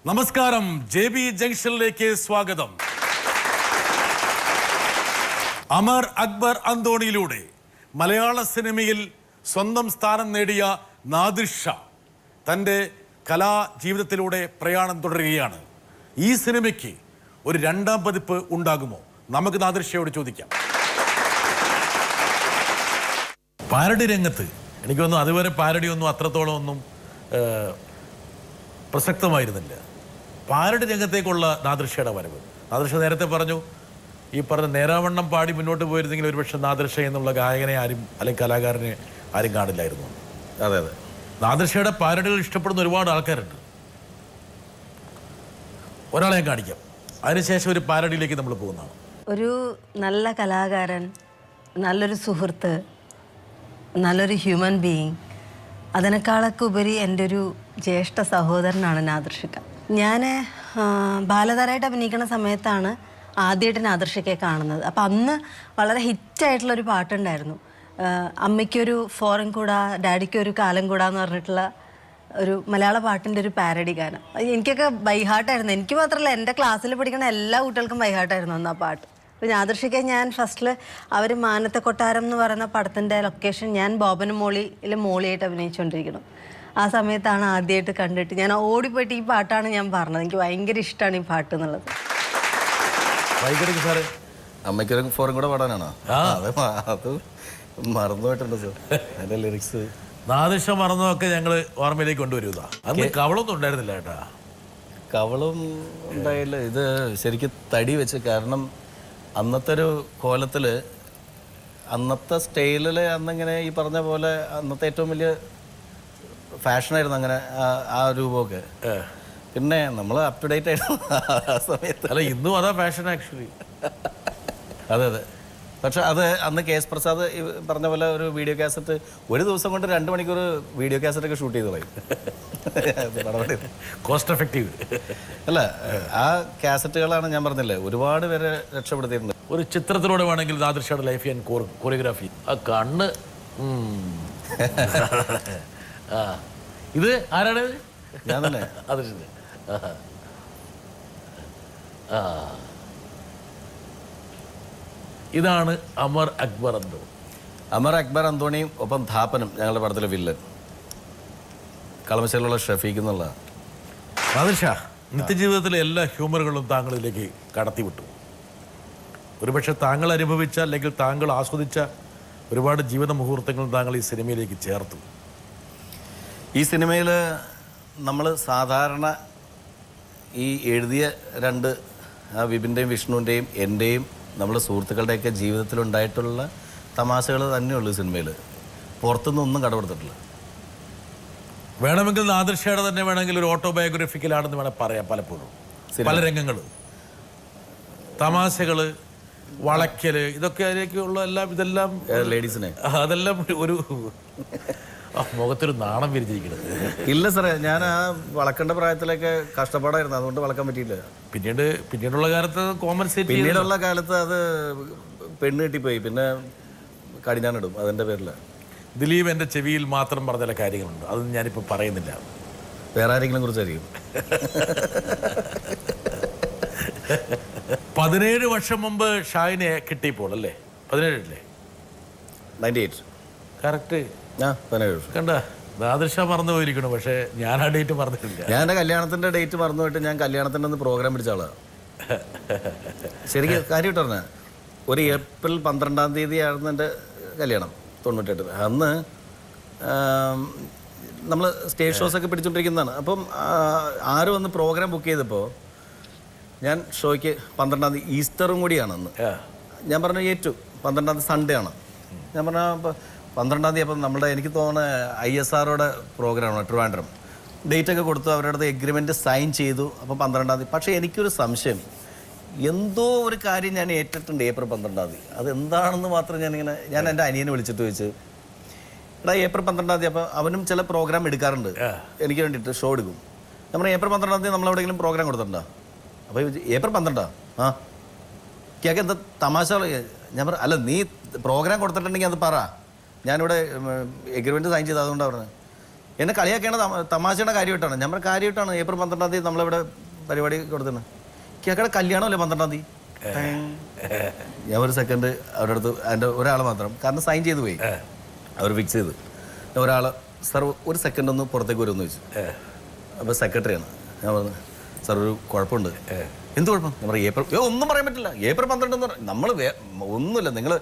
നമസ്കാരം, JB ജംഗ്ഷനിലേക്ക് സ്വാഗതം. അമർ അക്ബർ അന്തോണിയിലൂടെ മലയാള സിനിമയിൽ സ്വന്തം സ്ഥാനം നേടിയ നാദിർ ഷാ തൻ്റെ കലാജീവിതത്തിലൂടെ പ്രയാണം തുടരുകയാണ്. ഈ സിനിമയ്ക്ക് ഒരു രണ്ടാം പതിപ്പ് ഉണ്ടാകുമോ? നമുക്ക് നാദിർ ഷായോട് ചോദിക്കാം. പാരഡി രംഗത്ത് എനിക്കൊന്നും അതുവരെ പാരഡി ഒന്നും അത്രത്തോളം ഒന്നും പ്രസക്തമായിരുന്നില്ല. പാരഡി രംഗത്തേക്കുള്ള നാദിർ ഷായുടെ വരവ്. നാദിർ ഷാ നേരത്തെ പറഞ്ഞു, ഈ പറഞ്ഞ നേരാവണ്ണം പാടി മുന്നോട്ട് പോയിരുന്നെങ്കിൽ ഒരുപക്ഷെ നാദിർ ഷാ എന്നുള്ള ഗായകനെ ആരും അല്ലെങ്കിൽ കലാകാരനെ ആരും കാണില്ലായിരുന്നു. അതെ അതെ, നാദിർ ഷായുടെ പാരഡികൾ ഇഷ്ടപ്പെടുന്ന ഒരുപാട് ആൾക്കാരുണ്ട്. ഒരാളെ ഞാൻ കാണിക്കാം, അതിനുശേഷം ഒരു പാരഡിയിലേക്ക് നമ്മൾ പോകുന്നതാണ്. ഒരു നല്ല കലാകാരൻ, നല്ലൊരു സുഹൃത്ത്, നല്ലൊരു ഹ്യൂമൻ ബീയിങ്, അതിനേക്കാളൊക്കെ ഉപരി എൻ്റെ ഒരു ജ്യേഷ്ഠ സഹോദരനാണ് നാദിർ ഷാ. ഞാൻ ബാലതാരമായിട്ട് അഭിനയിക്കുന്ന സമയത്താണ് ആദ്യമായിട്ട് നാദിർ ഷായെ കാണുന്നത്. അപ്പം അന്ന് വളരെ ഹിറ്റായിട്ടുള്ളൊരു പാട്ടുണ്ടായിരുന്നു, അമ്മയ്ക്കൊരു ഫോറിൻ കൂടാ ഡാഡിക്കൊരു കാലം കൂടാന്ന് പറഞ്ഞിട്ടുള്ള ഒരു മലയാള പാട്ടിൻ്റെ ഒരു പാരഡി ഗാനം. എനിക്കൊക്കെ ബൈഹാർട്ടായിരുന്നു. എനിക്ക് മാത്രമല്ല, എൻ്റെ ക്ലാസ്സിൽ പഠിക്കുന്ന എല്ലാ കുട്ടികൾക്കും ബൈഹാർട്ടായിരുന്നു അന്ന് ആ പാട്ട്. അപ്പോൾ നാദിർ ഷായെ ഞാൻ ഫസ്റ്റിൽ അവർ മാനത്തെ കൊട്ടാരം എന്ന് പറയുന്ന പടത്തിൻ്റെ ലൊക്കേഷൻ ഞാൻ ബോബനും മോളിയിൽ മോളിയായിട്ട് അഭിനയിച്ചുകൊണ്ടിരിക്കണം. ആ സമയത്താണ് ആദ്യമായിട്ട് കണ്ടിട്ട് ഞാൻ ഓടിപ്പോയിട്ട് ഈ പാട്ടാണ് ഞാൻ പറഞ്ഞത്. എനിക്ക് ഭയങ്കര ഇഷ്ടമാണ് ഈ പാട്ട് എന്നുള്ളത്. അമ്മയ്ക്കൊരു ഫോറും കൂടെ പാടാനാണോ? അത് മറന്നുപോയിട്ടുണ്ട് സാർ. അതിന്റെ ലിറിക്സ് നാദിർ ഷാ മറന്നതൊക്കെ ഞങ്ങൾ ഓർമ്മയിലേക്ക് കൊണ്ടുവരുക. അന്ന് കവളൊന്നും ഉണ്ടായിരുന്നില്ല കേട്ടാ. കവളും ഉണ്ടായില്ല. ഇത് ശരിക്കും തടി വെച്ച്, കാരണം അന്നത്തെ ഒരു കോലത്തിൽ അന്നത്തെ സ്റ്റൈലിൽ അന്നിങ്ങനെ ഈ പറഞ്ഞ പോലെ അന്നത്തെ ഏറ്റവും വലിയ ഫാഷനായിരുന്നു അങ്ങനെ ആ രൂപമൊക്കെ. പിന്നെ നമ്മൾ അപ് ടു ഡേറ്റ് ആയിരുന്നു ആ സമയത്ത്. അല്ല, ഇന്നും അതാ ഫാഷൻ ആക്ച്വലി. അതെ അതെ. പക്ഷെ അത് അന്ന് KS പ്രസാദ് പറഞ്ഞ പോലെ ഒരു വീഡിയോ കാസറ്റ് ഒരു ദിവസം കൊണ്ട് 2 മണിക്കൂർ വീഡിയോ കാസറ്റൊക്കെ ഷൂട്ട് ചെയ്ത് കളയും. Cost effective. അല്ല, ആ കാസറ്റുകളാണ് ഞാൻ പറഞ്ഞില്ലേ ഒരുപാട് പേരെ രക്ഷപ്പെടുത്തിയിട്ടുണ്ട്. ഒരു ചിത്രത്തിലൂടെ വേണമെങ്കിൽ നാദിർ ഷായുടെ ലൈഫ് ആൻഡ് കോറിയോഗ്രാഫി. ആ കണ്ണ്. ആ ഇത് ആരാണ്? ഞാൻ തന്നെ. അത് ആ ഇതാണ് അമർ അക്ബർ അന്തോണി. അമർ അക്ബർ അന്തോണിയും ഒപ്പം ധാപ്പനും ഞങ്ങളുടെ പടത്തിലെ വില്ലൻ, കളമശ്ശേരിയിലുള്ള ഷഫീഖ് എന്നുള്ള. നാദിർ ഷാ, നിത്യജീവിതത്തിലെ എല്ലാ ഹ്യൂമറുകളും താങ്കളിലേക്ക് കടത്തിവിട്ടു. ഒരുപക്ഷെ താങ്കൾ അനുഭവിച്ച അല്ലെങ്കിൽ താങ്കൾ ആസ്വദിച്ച ഒരുപാട് ജീവിത മുഹൂർത്തങ്ങൾ താങ്കൾ ഈ സിനിമയിലേക്ക് ചേർത്തു. ഈ സിനിമയിൽ നമ്മൾ സാധാരണ ഈ എഴുതിയ രണ്ട് വിപിൻ്റെയും വിഷ്ണുവിൻ്റെയും എൻ്റെയും നമ്മുടെ സുഹൃത്തുക്കളുടെയൊക്കെ ജീവിതത്തിലുണ്ടായിട്ടുള്ള തമാശകൾ തന്നെയുള്ളൂ ഈ സിനിമയിൽ. പുറത്തുനിന്നൊന്നും കടമെടുത്തിട്ടില്ല. വേണമെങ്കിൽ നാദിർ ഷായുടെ തന്നെ വേണമെങ്കിൽ ഒരു ഓട്ടോബയോഗ്രഫിക്കലാണെന്ന് വേണം പറയാം. പലപ്പോഴും പല രംഗങ്ങളും തമാശകള്, വളയ്ക്കല്, ഇതൊക്കെ അതിലേക്കുള്ള ഇതെല്ലാം ലേഡീസിനെ അതെല്ലാം ഒരു മുഖത്തൊരു നാണം വിരിച്ചിരിക്കുന്നത്. ഇല്ല സാറേ, ഞാൻ ആ വളക്കേണ്ട പ്രായത്തിലൊക്കെ കഷ്ടപ്പാടായിരുന്നു, അതുകൊണ്ട് വളക്കാൻ പറ്റിയില്ല. പിന്നീടുള്ള കാലത്ത് കോമൺ സെറ്റ്, പിന്നീടുള്ള കാലത്ത് അത് പെണ്ണ് കിട്ടിപ്പോയി, പിന്നെ കടിഞ്ഞാണിടും അതിൻ്റെ പേരിൽ. ദിലീപ് എൻ്റെ ചെവിയിൽ മാത്രം പറഞ്ഞ ചില കാര്യങ്ങളുണ്ട്, അതൊന്നും ഞാനിപ്പോൾ പറയുന്നില്ല. വേറെ ആരെങ്കിലും കുറിച്ചായിരിക്കും. 17 വർഷം മുമ്പ് ഷാഹിനെ കിട്ടിയപ്പോൾ അല്ലേ? 17 അല്ലേ? 98 കറക്റ്റ്. 17 വർഷം. കണ്ട, നാദിർ ഷാ മറന്നു പോയിരിക്കണം. പക്ഷേ ഞാൻ ആ ഡേറ്റ് മറന്നിട്ടില്ല. ഞാൻ എൻ്റെ കല്യാണത്തിൻ്റെ ഡേറ്റ് മറന്നു പോയിട്ട് ഞാൻ കല്യാണത്തിൻ്റെ ഒന്ന് പ്രോഗ്രാം പിടിച്ച ആളാണ്. ശരിക്കും കാര്യമായിട്ട് പറഞ്ഞാൽ ഒരു ഏപ്രിൽ 12-ാം തീയതി ആയിരുന്നു എൻ്റെ കല്യാണം, 98. അന്ന് നമ്മൾ സ്റ്റേജ് ഷോസൊക്കെ പിടിച്ചുകൊണ്ടിരിക്കുന്നതാണ്. അപ്പം ആരും വന്ന് പ്രോഗ്രാം ബുക്ക് ചെയ്തപ്പോൾ ഞാൻ ഷോയ്ക്ക് 12-ാം തീയതി ഈസ്റ്ററും കൂടിയാണ് അന്ന്. ഞാൻ പറഞ്ഞു ഏറ്റു 12-ാം തീയതി സൺഡേ ആണ്. ഞാൻ പറഞ്ഞാൽ 12-ാം തീയതി അപ്പം നമ്മുടെ എനിക്ക് തോന്നുന്ന ISROയുടെ പ്രോഗ്രാമാണ് ട്രിവാൻഡ്രം. ഡേറ്റൊക്കെ കൊടുത്തു, അവരുടെ അടുത്ത് എഗ്രിമെൻറ്റ് സൈൻ ചെയ്തു. അപ്പം 12-ാം തീയതി. പക്ഷേ എനിക്കൊരു സംശയം, എന്തോ ഒരു കാര്യം ഞാൻ ഏറ്റിട്ടുണ്ട് ഏപ്രിൽ 12-ാം തീയതി. അതെന്താണെന്ന് മാത്രം ഞാൻ എൻ്റെ അനിയനെ വിളിച്ചിട്ട് ചോദിച്ചു, എടാ ഏപ്രിൽ 12-ാം തീയതി. അപ്പോൾ അവനും ചില പ്രോഗ്രാം എടുക്കാറുണ്ട് എനിക്ക് വേണ്ടിയിട്ട്, ഷോ എടുക്കും. നമ്മൾ ഏപ്രിൽ 12-ാം തീയതി നമ്മളെവിടെയെങ്കിലും പ്രോഗ്രാം കൊടുത്തിട്ടുണ്ടോ? അപ്പോൾ ഏപ്രിൽ 12 ആ കേക്ക് എന്താ തമാശ? ഞാൻ പറഞ്ഞു, അല്ല നീ പ്രോഗ്രാം കൊടുത്തിട്ടുണ്ടെങ്കിൽ അത് പറ, ഞാനിവിടെ എഗ്രിമെൻറ്റ് സൈൻ ചെയ്ത് അതുകൊണ്ടാണ് പറഞ്ഞത്. എന്നെ കളിയാക്കേണ്ട തമാശയുടെ കാര്യമായിട്ടാണ്. ഞാൻ പറഞ്ഞ കാര്യമായിട്ടാണ്. ഏപ്രിൽ 12-ാം തീയതി നമ്മളിവിടെ പരിപാടി കൊടുത്തിന്. കേക്കടെ കല്യാണമല്ലേ 12-ാം തീയതി. ഞാൻ ഒരു സെക്കൻഡ് അവരുടെ അടുത്ത് എൻ്റെ ഒരാൾ മാത്രം, കാരണം സൈൻ ചെയ്ത് പോയി, അവർ ഫിക്സ് ചെയ്ത്. ഒരാൾ സാർ ഒരു സെക്കൻഡ് ഒന്ന് പുറത്തേക്ക് വരുമെന്ന് ചോദിച്ചു. അപ്പോൾ സെക്രട്ടറിയാണ്. ഞാൻ പറഞ്ഞു സാർ ഒരു കുഴപ്പമുണ്ട്. എന്ത് കുഴപ്പം? ഞാൻ പറയും ഏപ്രിൽ ഒന്നും പറയാൻ പറ്റില്ല, ഏപ്രിൽ 12 എന്ന് പറയും. നമ്മൾ ഒന്നുമില്ല, നിങ്ങൾ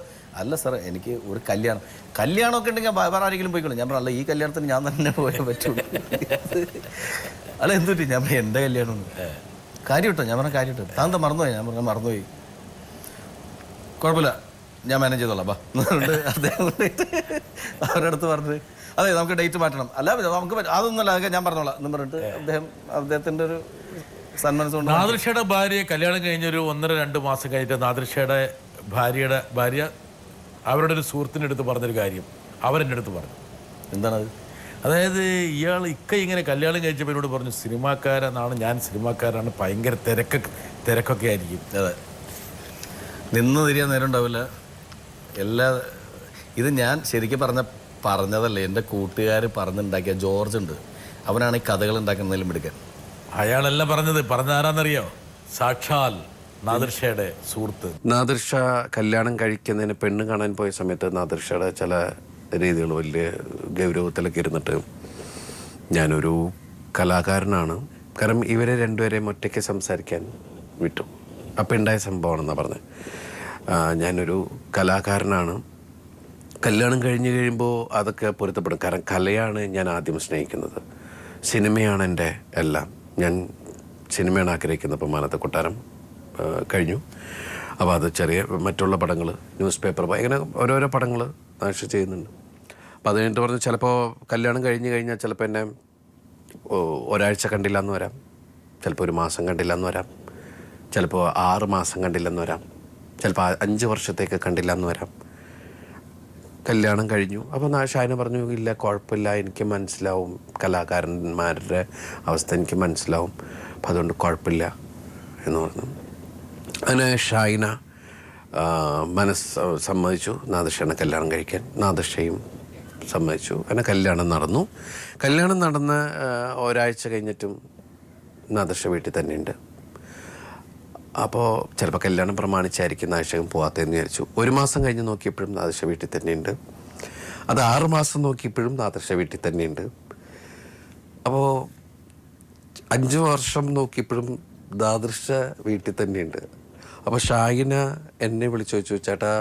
അല്ല സാർ എനിക്ക് ഒരു കല്യാണമൊക്കെ ഉണ്ടെങ്കിൽ വേറെ ആരെങ്കിലും പോയിക്കോളൂ. ഞാൻ പറഞ്ഞു അല്ല, ഈ കല്യാണത്തിന് ഞാൻ തന്നെ പോയാൽ പറ്റുള്ളൂ. അല്ല എന്തുപറ്റി? ഞാൻ പറഞ്ഞു എൻ്റെ കല്യാണം കാര്യം കിട്ടോ. ഞാൻ പറഞ്ഞ കാര്യം കിട്ടും. താന്താ മറന്നുപോയി? ഞാൻ പറഞ്ഞാൽ മറന്നുപോയി. കുഴപ്പമില്ല, ഞാൻ മാനേജ് ചെയ്തോളാം ബാ എന്നുകൊണ്ട് അദ്ദേഹം അവരുടെ അടുത്ത് പറഞ്ഞ് അതെ നമുക്ക് ഡേറ്റ് മാറ്റണം, അല്ല നമുക്ക് അതൊന്നുമല്ല, അതൊക്കെ ഞാൻ പറഞ്ഞോളാം എന്ന് പറഞ്ഞിട്ട് അദ്ദേഹത്തിൻ്റെ ഒരു സന്മനസ്സുകൊണ്ട്. നാദിർഷയുടെ ഭാര്യയെ കല്യാണം കഴിഞ്ഞൊരു 1-2 മാസം കഴിഞ്ഞിട്ട് നാദിർഷയുടെ ഭാര്യ അവരുടെ ഒരു സുഹൃത്തിൻ്റെ അടുത്ത് പറഞ്ഞൊരു കാര്യം അവരെൻ്റെ അടുത്ത് പറഞ്ഞു. എന്താണത്? അതായത് ഇയാൾ ഇങ്ങനെ കല്യാണം കഴിച്ചപ്പോൾ എന്നോട് പറഞ്ഞു സിനിമാക്കാരനാണ്, ഞാൻ സിനിമാക്കാരാണ്, ഭയങ്കര തിരക്കൊക്കെ ആയിരിക്കും. അതെ, നിന്ന് തിരിയാൻ നേരം ഉണ്ടാവില്ല. ഇത് ഞാൻ ശരിക്കും പറഞ്ഞതല്ലേ, എൻ്റെ കൂട്ടുകാർ പറഞ്ഞുണ്ടാക്കിയ ജോർജ് ഉണ്ട്, അവനാണ് ഈ കഥകൾ ഉണ്ടാക്കുന്നതിലും എടുക്കാൻ. അയാളെല്ലാം പറഞ്ഞാരാന്നറിയോ? സാക്ഷാൽ നാദിർഷയുടെ സുഹൃത്ത്. നാദിർഷ കല്യാണം കഴിക്കുന്നതിന് പെണ്ണ് കാണാൻ പോയ സമയത്ത് നാദിർഷയുടെ ചില രീതികൾ വലിയ ഗൗരവത്തിലൊക്കെ ഇരുന്നിട്ട് ഞാനൊരു കലാകാരനാണ്, കാരണം ഇവരെ രണ്ടുപേരെയും ഒറ്റയ്ക്ക് സംസാരിക്കാൻ വിട്ടു. അപ്പം ഉണ്ടായ സംഭവമാണെന്നാണ് പറഞ്ഞത്. ഞാനൊരു കലാകാരനാണ്, കല്യാണം കഴിഞ്ഞ് കഴിയുമ്പോൾ അതൊക്കെ പൊരുത്തപ്പെടും, കാരണം കലയാണ് ഞാൻ ആദ്യം സ്നേഹിക്കുന്നത്, സിനിമയാണ് എൻ്റെ എല്ലാം. ഞാൻ സിനിമയാണ് ആഗ്രഹിക്കുന്നത്. അപ്പോൾ മാനത്തെ കൊട്ടാരം കഴിഞ്ഞു. അപ്പോൾ അത് ചെറിയ മറ്റുള്ള പടങ്ങൾ, ന്യൂസ് പേപ്പർ, ഇങ്ങനെ ഓരോരോ പടങ്ങൾ നാശം ചെയ്യുന്നുണ്ട്. അപ്പോൾ അത് കഴിഞ്ഞിട്ട് പറഞ്ഞ് ചിലപ്പോൾ കല്യാണം കഴിഞ്ഞാൽ ചിലപ്പോൾ എന്നെ ഒരാഴ്ച കണ്ടില്ല എന്ന് വരാം, ചിലപ്പോൾ 1 മാസം കണ്ടില്ല എന്ന് വരാം, ചിലപ്പോൾ 6 മാസം കണ്ടില്ലെന്ന് വരാം, ചിലപ്പോൾ 5 വർഷത്തേക്ക് കണ്ടില്ല എന്ന് വരാം. കല്യാണം കഴിഞ്ഞു. അപ്പോൾ ഷാഹിന പറഞ്ഞു ഇല്ല കുഴപ്പമില്ല, എനിക്ക് മനസ്സിലാവും, കലാകാരന്മാരുടെ അവസ്ഥ എനിക്ക് മനസ്സിലാവും, അപ്പം അതുകൊണ്ട് കുഴപ്പമില്ല എന്ന് പറഞ്ഞു. അങ്ങനെ ഷാഹിന സമ്മതിച്ചു നാദിർഷനെ കല്യാണം കഴിക്കാൻ. നാദിർഷയും സമ്മതിച്ചു. അങ്ങനെ കല്യാണം നടന്നു. കല്യാണം നടന്ന് ഒരാഴ്ച കഴിഞ്ഞിട്ടും നാദിർഷ വീട്ടിൽ തന്നെയുണ്ട്. അപ്പോൾ ചിലപ്പോൾ കല്യാണം പ്രമാണിച്ചായിരിക്കും നാദിർഷയും പോകാത്തതെന്ന് വിചാരിച്ചു. 1 മാസം കഴിഞ്ഞ് നോക്കിയപ്പോഴും നാദിർഷ വീട്ടിൽ തന്നെയുണ്ട്. അത് 6 മാസം നോക്കിയപ്പോഴും നാദിർഷ വീട്ടിൽ തന്നെയുണ്ട്. അപ്പോൾ 5 വർഷം നോക്കിയപ്പോഴും നാദിർഷ വീട്ടിൽ തന്നെയുണ്ട്. അപ്പോൾ ഷാഹിന എന്നെ വിളിച്ചു ചോദിച്ചു, ചേട്ടാ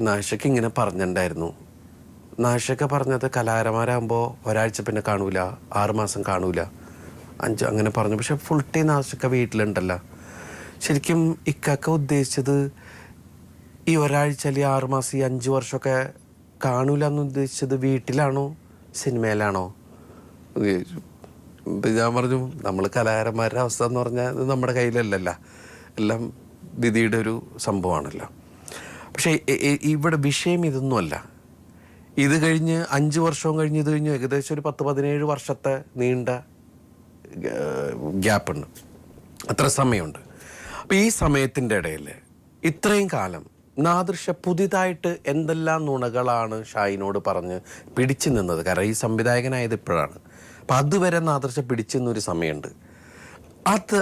നാദിർഷയ്ക്ക് ഇങ്ങനെ പറഞ്ഞിട്ടുണ്ടായിരുന്നു, നാദിർഷയ്ക്ക് പറഞ്ഞത് കലാകാരന്മാരാകുമ്പോൾ ഒരാഴ്ച പിന്നെ കാണൂല, 6 മാസം കാണൂല, 5 അങ്ങനെ പറഞ്ഞു. പക്ഷെ ഫുൾ ടൈം നാദിർഷ വീട്ടിലുണ്ടല്ലോ. ശരിക്കും ഇക്കൊക്കെ ഉദ്ദേശിച്ചത് ഈ ഒരാഴ്ച അല്ലെങ്കിൽ 6 മാസം, ഈ 5 വർഷമൊക്കെ കാണൂല എന്ന് ഉദ്ദേശിച്ചത് വീട്ടിലാണോ സിനിമയിലാണോ? ഞാൻ പറഞ്ഞു നമ്മൾ കലാകാരന്മാരുടെ അവസ്ഥ എന്ന് പറഞ്ഞാൽ ഇത് നമ്മുടെ കയ്യിലല്ലല്ലോ, എല്ലാം വിധിയുടെ ഒരു സംഭവമാണല്ലോ. പക്ഷേ ഇവിടെ വിഷയം ഇതൊന്നുമല്ല. ഇത് കഴിഞ്ഞ് 5 വർഷവും കഴിഞ്ഞ് ഇത് കഴിഞ്ഞ് ഏകദേശം ഒരു 10-17 വർഷത്തെ നീണ്ട ഗ്യാപ്പുണ്ട്, അത്ര സമയമുണ്ട്. അപ്പം ഈ സമയത്തിൻ്റെ ഇടയിൽ ഇത്രയും കാലം നാദിർഷ പുതിയതായിട്ട് എന്തെല്ലാം നുണകളാണ് ഷാഹിനോട് പറഞ്ഞ് പിടിച്ചു നിന്നത്. കാരണം ഈ സംവിധായകനായത് ഇപ്പോഴാണ്. അപ്പം അതുവരെ നാദിർഷ പിടിച്ചു നിന്നൊരു സമയമുണ്ട്.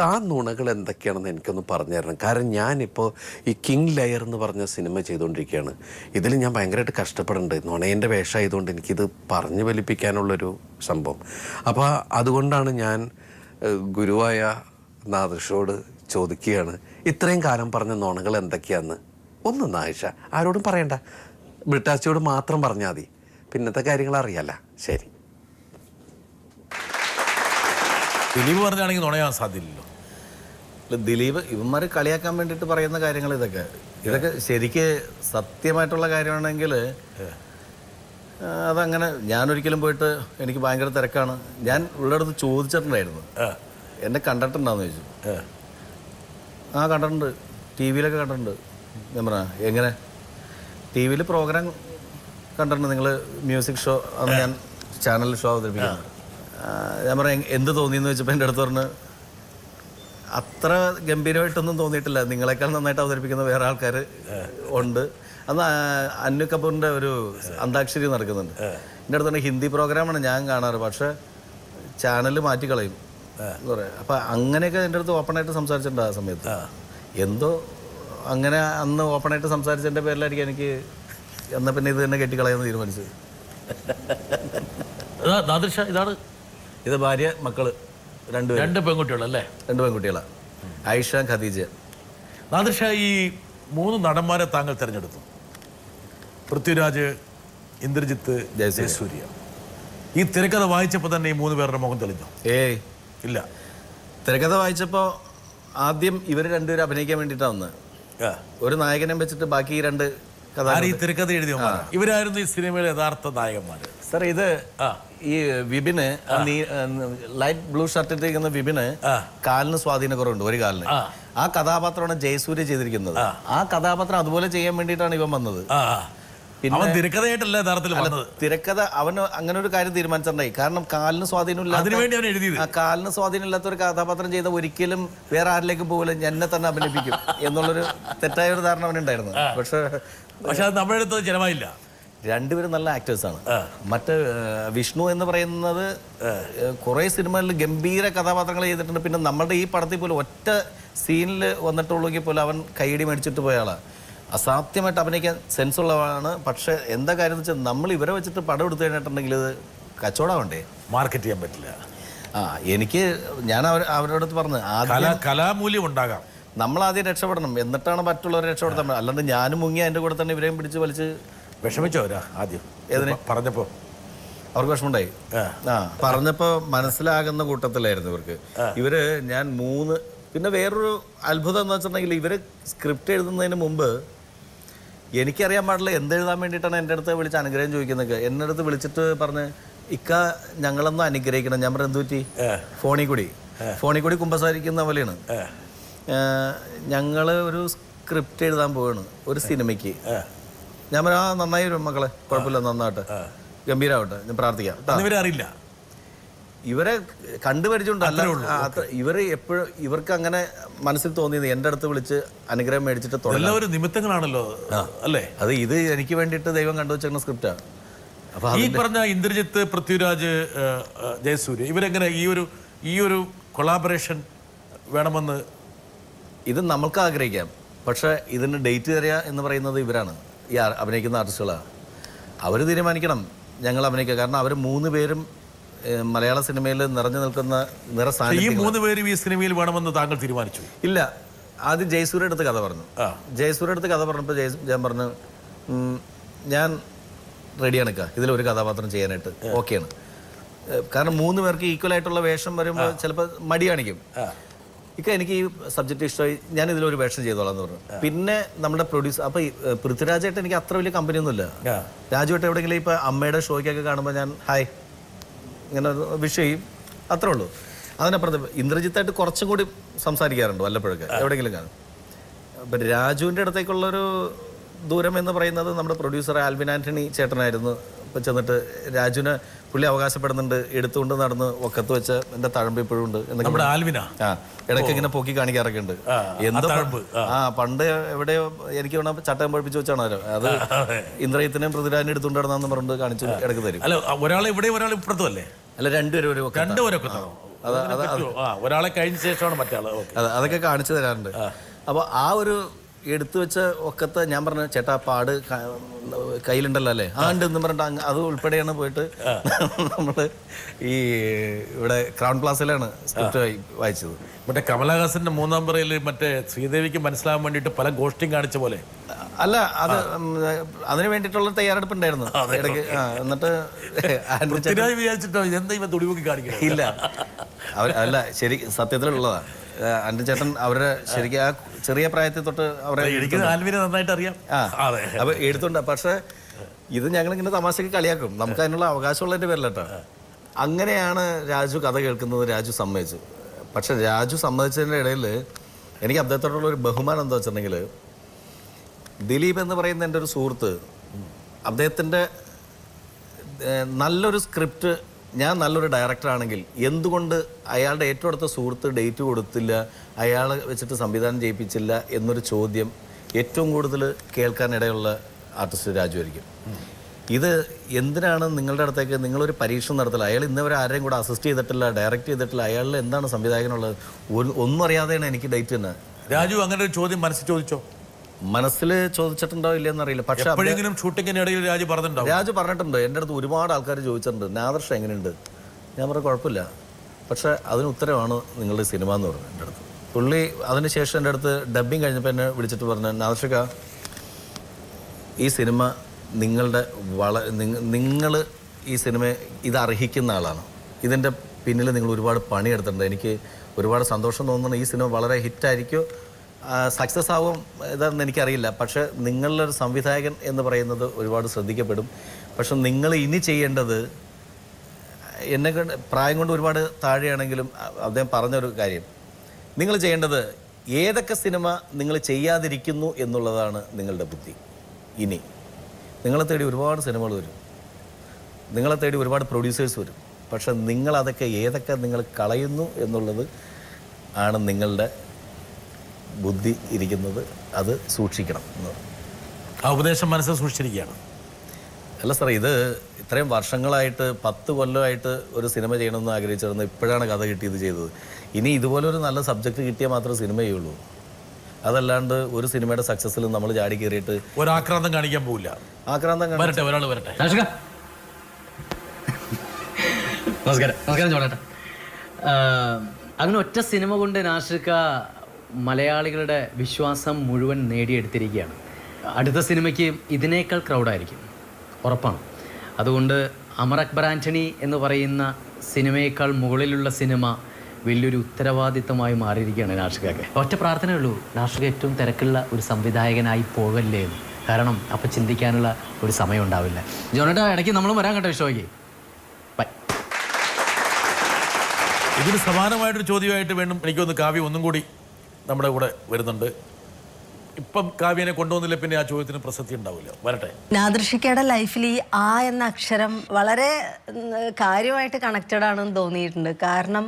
ആ നുണകൾ എന്തൊക്കെയാണെന്ന് എനിക്കൊന്ന് പറഞ്ഞു തരണം. കാരണം ഞാനിപ്പോൾ ഈ കിങ് ലയർ എന്ന് പറഞ്ഞ സിനിമ ചെയ്തുകൊണ്ടിരിക്കുകയാണ്. ഇതിൽ ഞാൻ ഭയങ്കരമായിട്ട് കഷ്ടപ്പെടുന്നുണ്ട്. നുണയൻ്റെ വേഷമായതുകൊണ്ട് എനിക്കിത് പറഞ്ഞു വലിപ്പിക്കാനുള്ളൊരു സംഭവം. അപ്പോൾ അതുകൊണ്ടാണ് ഞാൻ ഗുരുവായ നാദിർഷയോട് ചോദിക്കുകയാണ്, ഇത്രയും കാലം പറഞ്ഞ നുണകൾ എന്തൊക്കെയാന്ന് ഒന്ന് നാദിർഷ ആരോടും പറയണ്ട, ബ്രിട്ടാസിയോട് മാത്രം പറഞ്ഞാൽ മതി, പിന്നത്തെ കാര്യങ്ങൾ അറിയാല്ല. ശരി. ദിലീപ് പറഞ്ഞാണെങ്കിൽ നുണയാൻ സാധ്യതയില്ലല്ലോ. ദിലീപ് ഇവന്മാർ കളിയാക്കാൻ വേണ്ടിയിട്ട് പറയുന്ന കാര്യങ്ങൾ ഇതൊക്കെ ശരിക്ക് സത്യമായിട്ടുള്ള കാര്യമാണെങ്കിൽ അതങ്ങനെ. ഞാനൊരിക്കലും പോയിട്ട് എനിക്ക് ഭയങ്കര തിരക്കാണ്, ഞാൻ ഉള്ളിടത്ത് ചോദിച്ചിട്ടുണ്ടായിരുന്നു, എന്നെ കണ്ടിട്ടുണ്ടാന്ന് ചോദിച്ചു. ആ കണ്ടിട്ടുണ്ട്, ടി വിയിലൊക്കെ കണ്ടിട്ടുണ്ട്. ഞാൻ പറഞ്ഞ എങ്ങനെ ടി വിയിൽ പ്രോഗ്രാം കണ്ടിട്ടുണ്ട്, നിങ്ങൾ മ്യൂസിക് ഷോ അന്ന് ഞാൻ ചാനലിൽ ഷോ അവതരിപ്പിക്കുന്നത്. ഞാൻ പറയാം എന്ത് തോന്നിയെന്ന് വെച്ചപ്പോൾ എൻ്റെ അടുത്ത് പറഞ്ഞ് അത്ര ഗംഭീരമായിട്ടൊന്നും തോന്നിയിട്ടില്ല, നിങ്ങളെക്കാൾ നന്നായിട്ട് അവതരിപ്പിക്കുന്ന വേറെ ആൾക്കാർ ഉണ്ട്, അന്ന് അന്നു കപൂറിൻ്റെ ഒരു അന്താക്ഷരി നടക്കുന്നുണ്ട്. എൻ്റെ അടുത്ത് ഹിന്ദി പ്രോഗ്രാമാണ് ഞാൻ കാണാറ്, പക്ഷേ ചാനൽ മാറ്റിക്കളയും എന്ന് പറയാം. അപ്പം അങ്ങനെയൊക്കെ എൻ്റെ അടുത്ത് ഓപ്പണായിട്ട് സംസാരിച്ചിട്ടുണ്ട് ആ സമയത്ത്. എന്തോ അങ്ങനെ അന്ന് ഓപ്പണായിട്ട് സംസാരിച്ചതിൻ്റെ പേരിലായിരിക്കും എനിക്ക് എന്നാൽ പിന്നെ ഇത് തന്നെ കെട്ടിക്കളയാന്ന് തീരുമാനിച്ചത്. നാദിർഷ ഇതാണ് ഇത് ഭാര്യ മക്കള് രണ്ട് പെൺകുട്ടികളല്ലേ? 2 പെൺകുട്ടികളാണ്, ആയിഷ ഖദീജ. നാദിർഷ, ഈ 3 നടന്മാരെ താങ്കൾ തിരഞ്ഞെടുത്തു. പൃഥ്വിരാജ്, ഇന്ദ്രജിത്ത്, ജയസൂര്യ. ഈ തിരക്കഥ വായിച്ചപ്പോൾ തന്നെ ഈ 3 പേരുടെ മുഖം തെളിഞ്ഞു? ഏയ് ഇല്ല. തിരക്കഥ വായിച്ചപ്പോൾ ആദ്യം ഇവർ 2 പേരും അഭിനയിക്കാൻ വേണ്ടിയിട്ടാണ് വന്നത്. ഒരു നായകനെ വെച്ചിട്ട് ബാക്കി 2 ഈ തിരക്കഥ എഴുതിയവന്മാർ ഇവരായിരുന്നു ഈ സിനിമയിലെ യഥാർത്ഥ നായകന്മാർ. സാർ ഇത് ഈ വിപിന് ലൈറ്റ് ബ്ലൂ ഷർട്ട് ഇട്ടിരിക്കുന്ന വിപിന് കാലിന് സ്വാധീനക്കുറവുണ്ട്, ഒരു കാലിന്. ആ കഥാപാത്രമാണ് ജയസൂര്യ ചെയ്തിരിക്കുന്നത്. ആ കഥാപാത്രം അതുപോലെ ചെയ്യാൻ വേണ്ടിയിട്ടാണ് ഇവൻ വന്നത്. അവൻ തിരക്കഥയായിട്ടല്ല യഥാർത്ഥത്തിൽ വന്നത്. തിരക്കഥ അവന് അങ്ങനെ ഒരു കാര്യം തീരുമാനിച്ചിട്ടുണ്ടായി. കാരണം കാലിന് സ്വാധീനമില്ല, അതിനുവേണ്ടി അവൻ എഴുതിയത്. ആ കാലിന് സ്വാധീനമില്ലാത്ത ഒരു കഥാപാത്രം ചെയ്ത ഒരിക്കലും വേറെ ആരിലേക്കും പോകില്ല, എന്നെ തന്നെ അഭിനയിപ്പിക്കും എന്നുള്ളൊരു തെറ്റായ ഒരു ധാരണ അവനുണ്ടായിരുന്നു. പക്ഷെ അത് നമ്മുടെ അടുത്ത് ചിലവായില്ല. 2 പേരും നല്ല ആക്ടേഴ്സാണ്. മറ്റ് വിഷ്ണു എന്ന് പറയുന്നത് കുറേ സിനിമകളിൽ ഗംഭീര കഥാപാത്രങ്ങൾ ചെയ്തിട്ടുണ്ട്. പിന്നെ നമ്മളുടെ ഈ പടത്തിൽ പോലും ഒറ്റ സീനിൽ വന്നിട്ടുള്ളെങ്കിൽ പോലും അവൻ കൈയടി മേടിച്ചിട്ട് പോയ ആളാണ്. അസാധ്യമായിട്ട് അഭിനയിക്കാൻ സെൻസ് ഉള്ളതാണ്. പക്ഷേ എന്താ കാര്യം എന്ന് വെച്ചാൽ നമ്മൾ ഇവരെ വെച്ചിട്ട് പടം എടുത്തു കഴിഞ്ഞിട്ടുണ്ടെങ്കിൽ ഇത് കച്ചവടമാവണ്ടേ, മാർക്കറ്റ് ചെയ്യാൻ പറ്റില്ല. എനിക്ക് ഞാൻ അവരോടത്ത് പറഞ്ഞു കലാമൂല്യം ഉണ്ടാകാം, നമ്മളാദ്യം രക്ഷപ്പെടണം, എന്നിട്ടാണ് മറ്റുള്ളവരെ രക്ഷപ്പെടുത്താൻ. അല്ലാണ്ട് ഞാനും മുങ്ങി അതിൻ്റെ കൂടെ തന്നെ ഇവരെയും പിടിച്ച് വലിച്ച് വിഷമിച്ചവരാ ആദ്യം ഏതിനെ പറഞ്ഞപ്പോൾ അവർക്ക് വിഷമമുണ്ടായി. പറഞ്ഞപ്പോൾ മനസ്സിലാകുന്ന കൂട്ടത്തിലായിരുന്നു ഇവർക്ക്. ഇവര് ഞാൻ 3 പിന്നെ വേറൊരു അത്ഭുതം എന്ന് വെച്ചിട്ടുണ്ടെങ്കിൽ ഇവർ സ്ക്രിപ്റ്റ് എഴുതുന്നതിന് മുമ്പ് എനിക്കറിയാൻ പാടില്ല എന്തെഴുതാൻ വേണ്ടിയിട്ടാണ് എൻ്റെ അടുത്ത് വിളിച്ച് അനുഗ്രഹം ചോദിക്കുന്നത്. എൻ്റെ അടുത്ത് വിളിച്ചിട്ട് പറഞ്ഞ് ഇക്ക ഞങ്ങളൊന്നും അനുഗ്രഹിക്കണം. ഞാൻ പറഞ്ഞു എന്ത് പറ്റി? ഫോണിൽ കൂടി കുമ്പസാരിക്കുന്ന പോലെയാണ്. ഞങ്ങൾ ഒരു സ്ക്രിപ്റ്റ് എഴുതാൻ പോവാണ് ഒരു സിനിമയ്ക്ക്. ഞാൻ പറയാ നന്നായി വരും മക്കളെ, കുഴപ്പമില്ല, നന്നാവട്ടെ, ഗംഭീരമാവട്ടെ, ഞാൻ പ്രാർത്ഥിക്കാം. അറിയില്ല, ഇവരെ കണ്ടുപരിച്ചുണ്ട്. അല്ല ഇവര് എപ്പോഴും ഇവർക്ക് അങ്ങനെ മനസ്സിൽ തോന്നിയത് എൻ്റെ അടുത്ത് വിളിച്ച് അനുഗ്രഹം മേടിച്ചിട്ട് തുടങ്ങുന്ന നിമിത്തങ്ങളാണല്ലോ അല്ലേ? അത് ഇത് എനിക്ക് വേണ്ടിയിട്ട് ദൈവം കണ്ടുവെച്ചിരുന്ന സ്ക്രിപ്റ്റാണ്. അപ്പൊ ഈ പറഞ്ഞ ഇന്ദ്രജിത്ത്, പൃഥ്വിരാജ്, ജയസൂര്യ ഇവരെങ്ങനെ ഈ ഒരു കൊളാബറേഷൻ വേണമെന്ന് ഇത് നമുക്ക് ആഗ്രഹിക്കാം. പക്ഷെ ഇതിന് ഡേറ്റ് തരിക എന്ന് പറയുന്നത് ഇവരാണ്, ഈ അഭിനയിക്കുന്ന ആർട്ടിസ്റ്റുകളാണ്. അവർ തീരുമാനിക്കണം ഞങ്ങൾ അഭിനയിക്കുക. കാരണം അവർ 3 പേരും മലയാള സിനിമയിൽ നിറഞ്ഞു നിൽക്കുന്ന ഈ 3 പേരും ഈ സിനിമയിൽ വേണമെന്ന് താങ്കൾ തീരുമാനിച്ചു? ഇല്ല, ആദ്യം ജയസൂര്യ അടുത്ത് കഥ പറഞ്ഞു. ജയസൂര്യ അടുത്ത് കഥ പറഞ്ഞപ്പോൾ ഞാൻ പറഞ്ഞു ഞാൻ റെഡിയാണ് ഇക്ക ഇതിലൊരു കഥാപാത്രം ചെയ്യാനായിട്ട്, ഓക്കെയാണ്. കാരണം 3 പേർക്ക് ഈക്വൽ ആയിട്ടുള്ള വേഷം വരുമ്പോൾ ചിലപ്പോൾ മടി കാണിക്കും. ഇക്ക എനിക്ക് ഈ സബ്ജക്റ്റ് ഇഷ്ടമായി, ഞാൻ ഇതിലൊരു വേഷം ചെയ്തോളാം എന്ന് പറഞ്ഞു. പിന്നെ നമ്മുടെ പ്രൊഡ്യൂസർ അപ്പോൾ പൃഥ്വിരാജായിട്ട് എനിക്ക് അത്ര വലിയ കമ്പനിയൊന്നുമില്ല. രാജുവായിട്ട് എവിടെയെങ്കിലും ഇപ്പോൾ അമ്മയുടെ ഷോയ്ക്കൊക്കെ കാണുമ്പോൾ ഞാൻ ഹായ് ഇങ്ങനെ വിഷ് ചെയ്യും, അത്രേ ഉള്ളൂ. അതിനപ്പുറത്ത് ഇന്ദ്രജിത്തായിട്ട് കുറച്ചും കൂടി സംസാരിക്കാറുണ്ട് വല്ലപ്പോഴൊക്കെ എവിടെയെങ്കിലും കാണും. അപ്പം രാജുവിൻ്റെ അടുത്തേക്കുള്ളൊരു ദൂരം എന്ന് പറയുന്നത് നമ്മുടെ പ്രൊഡ്യൂസർ ആൽവിൻ ആൻ്റണി ചേട്ടനായിരുന്നു. ഇപ്പം ചെന്നിട്ട് രാജുവിനെ പുള്ളി അവകാശപ്പെടുന്നുണ്ട്, എടുത്തുകൊണ്ട് നടന്ന് ഒക്കത്ത് വെച്ച് എൻ്റെ തഴമ്പ് ഇപ്പോഴും ഉണ്ട് എന്നൊക്കെ. ഇടയ്ക്ക് ഇങ്ങനെ പൊക്കി കാണിക്കാറൊക്കെ ഉണ്ട്. എന്തോ പണ്ട് എവിടെയോ എനിക്ക് വേണം ചട്ടം പഠിപ്പിച്ച് വെച്ചാണ് അത് ഇന്ദ്രജിത്തിനെയും പൃഥ്വിരാജിനെ എടുത്തുകൊണ്ട് നടന്നാന്ന് പറഞ്ഞിട്ട് കാണിച്ചു ഇടയ്ക്ക് തരും. അല്ല ഒരാളെ ഇവിടെ ഒരാൾ ഇപ്പുറത്തും അല്ലേ? അല്ല രണ്ടുപേരും ഒരാളെ കഴിഞ്ഞ ശേഷമാണ് മറ്റാള്. അതൊക്കെ കാണിച്ചു തരാറുണ്ട്. അപ്പോൾ ആ ഒരു എടുത്തു വെച്ച ഒക്കത്ത് ഞാൻ പറഞ്ഞു ചേട്ടാ പാട് കയ്യിലുണ്ടല്ലോ അല്ലേ? ഉണ്ട് എന്ന് പറഞ്ഞിട്ട് അത് ഉൾപ്പെടെയാണ് പോയിട്ട് നമ്മൾ ഈ ഇവിടെ ക്രൗൺ പ്ലാസിലാണ് സ്ക്രിപ്റ്റ് വായിച്ചത്. മറ്റേ കമലഹാസന്റെ 3-ാം പറയിൽ മറ്റേ ശ്രീദേവിക്ക് മനസ്സിലാകാൻ വേണ്ടിയിട്ട് പല ഗോഷ്ടിയും കാണിച്ച പോലെ അല്ല, അത് അതിന് വേണ്ടിയിട്ടുള്ള തയ്യാറെടുപ്പുണ്ടായിരുന്നു ഇടയ്ക്ക്. എന്നിട്ട് വിചാരിച്ചിട്ടോ എന്താ ഇവ തുടിമുക്കി കാണിക്കുന്നത്? ഇല്ല, അല്ല ശരി സത്യത്തിലുള്ളതാണ്. അൻ്റെ ചേട്ടൻ അവരെ ശരിക്കും ആ ചെറിയ പ്രായത്തിൽ തൊട്ട് അവരെ നന്നായിട്ട് അറിയാം. അപ്പൊ എടുത്തുണ്ട്. പക്ഷെ ഇത് ഞങ്ങളിങ്ങനെ തമാശക്ക് കളിയാക്കും, നമുക്ക് അതിനുള്ള അവകാശമുള്ളതിൻ്റെ പേരിലട്ടോ. അങ്ങനെയാണ് രാജു കഥ കേൾക്കുന്നത്. രാജു സമ്മതിച്ചു. പക്ഷെ രാജു സമ്മതിച്ചതിൻ്റെ ഇടയിൽ എനിക്ക് അദ്ദേഹത്തോടുള്ള ഒരു ബഹുമാനം എന്താ വെച്ചിട്ടുണ്ടെങ്കിൽ, ദിലീപ് എന്ന് പറയുന്ന എൻ്റെ ഒരു സുഹൃത്ത്, അദ്ദേഹത്തിൻ്റെ നല്ലൊരു സ്ക്രിപ്റ്റ്, ഞാൻ നല്ലൊരു ഡയറക്ടറാണെങ്കിൽ എന്തുകൊണ്ട് അയാളുടെ ഏറ്റവും അടുത്ത സുഹൃത്ത് ഡേറ്റ് കൊടുത്തില്ല, അയാളെ വെച്ചിട്ട് സംവിധാനം ചെയ്യിപ്പിച്ചില്ല എന്നൊരു ചോദ്യം ഏറ്റവും കൂടുതൽ കേൾക്കാനിടയുള്ള ആർട്ടിസ്റ്റ് രാജു ആയിരിക്കും. ഇത് എന്തിനാണ് നിങ്ങളുടെ അടുത്തേക്ക് നിങ്ങളൊരു പരീക്ഷണം നടത്തില്ല, അയാൾ ഇന്നവരെ ആരെയും കൂടെ അസിസ്റ്റ് ചെയ്തിട്ടില്ല, ഡയറക്റ്റ് ചെയ്തിട്ടില്ല, അയാളിൽ എന്താണ് സംവിധായകനുള്ളത് ഒന്നും അറിയാതെയാണ് എനിക്ക് ഡേറ്റ് തന്നെ. രാജു അങ്ങനെ ഒരു ചോദ്യം മനസ്സിൽ ചോദിച്ചോ? മനസ്സിൽ ചോദിച്ചിട്ടുണ്ടോ ഇല്ലെന്ന് അറിയില്ല, പക്ഷെ എപ്പോഴെങ്കിലും ഷൂട്ടിങ്ങിനിടയിൽ രാജു പറഞ്ഞിട്ടുണ്ടോ? രാജു പറഞ്ഞിട്ടുണ്ട്. എൻ്റെ അടുത്ത് ഒരുപാട് ആൾക്കാർ ചോദിച്ചിട്ടുണ്ട് നാദർഷ എങ്ങനെയുണ്ട്. ഞാൻ പറഞ്ഞ കുഴപ്പമില്ല, പക്ഷേ അതിന് ഉത്തരവാണ് നിങ്ങളുടെ സിനിമ എന്ന് പറഞ്ഞു എൻ്റെ അടുത്ത്. പുള്ളി അതിനുശേഷം എൻ്റെ അടുത്ത് ഡബ്ബിങ് കഴിഞ്ഞപ്പോൾ എന്നെ വിളിച്ചിട്ട് പറഞ്ഞു, നാദർഷക്ക ഈ സിനിമ നിങ്ങളുടെ നിങ്ങൾ ഈ സിനിമ ഇത് അർഹിക്കുന്ന ആളാണ്, ഇതിൻ്റെ പിന്നിൽ നിങ്ങൾ ഒരുപാട് പണിയെടുത്തിട്ടുണ്ട്, എനിക്ക് ഒരുപാട് സന്തോഷം തോന്നുന്നു. ഈ സിനിമ വളരെ ഹിറ്റായിരിക്കും, സക്സസ് ആവും ഇതാണെന്ന് എനിക്കറിയില്ല, പക്ഷേ നിങ്ങളുടെ ഒരു സംവിധായകൻ എന്ന് പറയുന്നത് ഒരുപാട് ശ്രദ്ധിക്കപ്പെടും. പക്ഷെ നിങ്ങൾ ഇനി ചെയ്യേണ്ടത്, എന്നെ പ്രായം കൊണ്ട് ഒരുപാട് താഴെയാണെങ്കിലും അദ്ദേഹം പറഞ്ഞൊരു കാര്യം, നിങ്ങൾ ചെയ്യേണ്ടത് ഏതൊക്കെ സിനിമ നിങ്ങൾ ചെയ്യാതിരിക്കുന്നു എന്നുള്ളതാണ് നിങ്ങളുടെ ബുദ്ധി. ഇനി നിങ്ങളെ തേടി ഒരുപാട് സിനിമകൾ വരും, നിങ്ങളെ തേടി ഒരുപാട് പ്രൊഡ്യൂസേഴ്സ് വരും, പക്ഷെ നിങ്ങളതൊക്കെ ഏതൊക്കെ നിങ്ങൾ കളയുന്നു എന്നുള്ളത് ആണ് നിങ്ങളുടെ ബുദ്ധി ഇരിക്കുന്നത്, അത് സൂക്ഷിക്കണം എന്ന്. ആ ഉപദേശം മനസ്സിൽ സൂക്ഷിച്ചിരിക്കുകയാണ്. അല്ല സാർ, ഇത് ഇത്രയും വർഷങ്ങളായിട്ട് 10 കൊല്ലമായിട്ട് ഒരു സിനിമ ചെയ്യണമെന്ന് ആഗ്രഹിച്ചിരുന്നു, ഇപ്പോഴാണ് കഥ കിട്ടിയത് ചെയ്തത്. ഇനി ഇതുപോലൊരു നല്ല സബ്ജക്റ്റ് കിട്ടിയാൽ മാത്രമേ സിനിമ ചെയ്യുള്ളൂ, അതല്ലാണ്ട് ഒരു സിനിമയുടെ സക്സസ്സിൽ നമ്മൾ ചാടി കയറിയിട്ട് ഒരാക്രാന്തം കാണിക്കാൻ പോവില്ല. ആക്രാന്തം വരട്ടെ, ഒരാൾ വരട്ടെ. നമസ്കാരം. നമസ്കാരം ചോടേട്ടാ. അങ്ങനെ ഒറ്റ സിനിമ കൊണ്ട് നാഷിക മലയാളികളുടെ വിശ്വാസം മുഴുവൻ നേടിയെടുത്തിരിക്കുകയാണ്. അടുത്ത സിനിമയ്ക്ക് ഇതിനേക്കാൾ ക്രൗഡായിരിക്കും, ഉറപ്പാണ്. അതുകൊണ്ട് അമർ അക്ബർ ആൻ്റണി എന്ന് പറയുന്ന സിനിമയേക്കാൾ മുകളിലുള്ള സിനിമ വലിയൊരു ഉത്തരവാദിത്തമായി മാറിയിരിക്കുകയാണ് നാഷികയ്ക്ക്. ഒറ്റ പ്രാർത്ഥനയേ ഉള്ളൂ, നാഷിക ഏറ്റവും തിരക്കുള്ള ഒരു സംവിധായകനായി പോകല്ലേ എന്ന്. കാരണം അപ്പം ചിന്തിക്കാനുള്ള ഒരു സമയം ഉണ്ടാവില്ല. ജോണേട്ടാ, ഇടയ്ക്ക് നമ്മളും വരാൻ കേട്ടോ ഷോയ്ക്ക്. ബൈ. ഇതിന് സമാനമായിട്ടൊരു ചോദ്യമായിട്ട് വീണ്ടും എനിക്കൊന്ന് കാവ്യ ഒന്നും കൂടി നമ്മുടെ കൂടെ വരുന്നുണ്ട്. ഇപ്പം കാവ്യനെ കൊണ്ടുവന്നില്ല, പിന്നെ ആ ചോദ്യത്തിന് പ്രസക്തി ഉണ്ടാവില്ല. വരട്ടെ. നാദൃഷിക്കയുടെ ലൈഫിൽ ഈ ആ എന്ന അക്ഷരം വളരെ കാര്യമായിട്ട് കണക്റ്റഡ് ആണെന്ന് തോന്നിയിട്ടുണ്ട്. കാരണം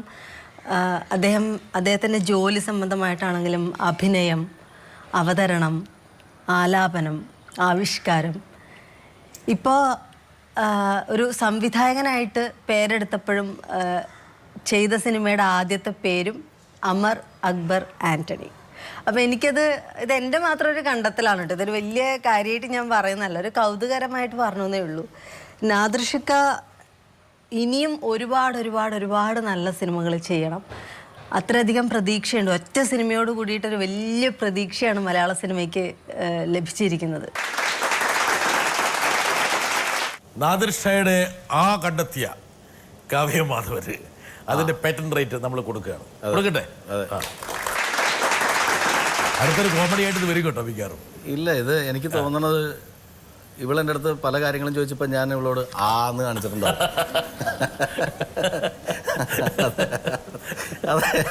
അദ്ദേഹത്തിൻ്റെ ജോലി സംബന്ധമായിട്ടാണെങ്കിലും അഭിനയം, അവതരണം, ആലാപനം, ആവിഷ്കാരം, ഇപ്പോൾ ഒരു സംവിധായകനായിട്ട് പേരെടുത്തപ്പോഴും ചെയ്ത സിനിമയുടെ ആദ്യത്തെ പേരും അമർ അക്ബർ ആൻ്റണി. അപ്പോൾ ഇത് എൻ്റെ മാത്രം ഒരു കണ്ടെത്തലാണ് കേട്ടോ, ഇതൊരു വലിയ കാര്യമായിട്ട് ഞാൻ പറയുന്നതല്ല, ഒരു കൗതുകരമായിട്ട് പറഞ്ഞേ ഉള്ളൂ. നാദൃഷിക ഇനിയും ഒരുപാട് നല്ല സിനിമകൾ ചെയ്യണം, അത്രയധികം പ്രതീക്ഷയുണ്ട്. ഒറ്റ സിനിമയോട് കൂടിയിട്ടൊരു വലിയ പ്രതീക്ഷയാണ് മലയാള സിനിമയ്ക്ക് ലഭിച്ചിരിക്കുന്നത്. നാദിർഷയുടെ ആ കണ്ടെത്തിയ കാവ്യ മാധവര് അതിന്റെ പേറ്റന്റ് റേറ്റ് നമ്മൾ കൊടുക്കുകയാണ്. കൊടുക്കട്ടെ. അടുത്തൊരു കോമഡി ആയിട്ട് ഇത് വരും കേട്ടോ മിക്കാറും. ഇല്ല, ഇത് എനിക്ക് തോന്നുന്നത് ഇവളെൻ്റെ അടുത്ത് പല കാര്യങ്ങളും ചോദിച്ചപ്പോൾ ഞാൻ ഇവളോട് ആന്ന് കാണിച്ചിട്ടുണ്ടാവും.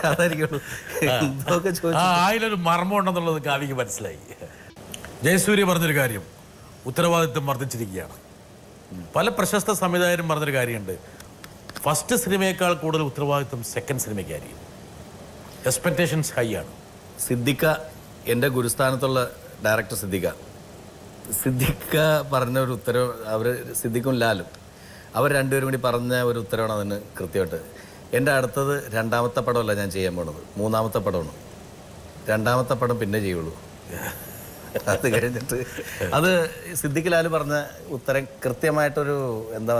അതായിരിക്കുള്ളൂ. എന്തൊക്കെ ചോദിച്ചു ആയിലൊരു മർമ്മം ഉണ്ടെന്നുള്ളത് കാവ്യക്ക് മനസ്സിലായി. ജയസൂര്യ പറഞ്ഞൊരു കാര്യം, ഉത്തരവാദിത്വം വർദ്ധിച്ചിരിക്കുകയാണ്. പല പ്രശസ്ത സംവിധായകരും പറഞ്ഞൊരു കാര്യമുണ്ട്, ഫസ്റ്റ് സിനിമയേക്കാൾ കൂടുതൽ ഉത്തരവാദിത്വം സെക്കൻഡ് സിനിമയ്ക്കായിരിക്കും. എക്സ്പെക്ടേഷൻസ് ഹൈ ആണ്. സിദ്ദിഖ, എൻ്റെ ഗുരുസ്ഥാനത്തുള്ള ഡയറക്ടർ സിദ്ദിഖ പറഞ്ഞ ഒരു ഉത്തരവ്, അവർ സിദ്ദിഖും ലാലും അവർ രണ്ടുപേരും കൂടി പറഞ്ഞ ഒരു ഉത്തരവാണ് അതിന് കൃത്യമായിട്ട്. എൻ്റെ അടുത്തത് 2ാമത്തെ പടമല്ല ഞാൻ ചെയ്യാൻ പോണത്, 3ാമത്തെ പടമാണ്. 2ാമത്തെ പടം പിന്നെ ചെയ്യുള്ളൂ. അത് കഴിഞ്ഞിട്ട് അത് സിദ്ദിഖ് ലാൽ പറഞ്ഞ ഉത്തരം കൃത്യമായിട്ടൊരു എന്താ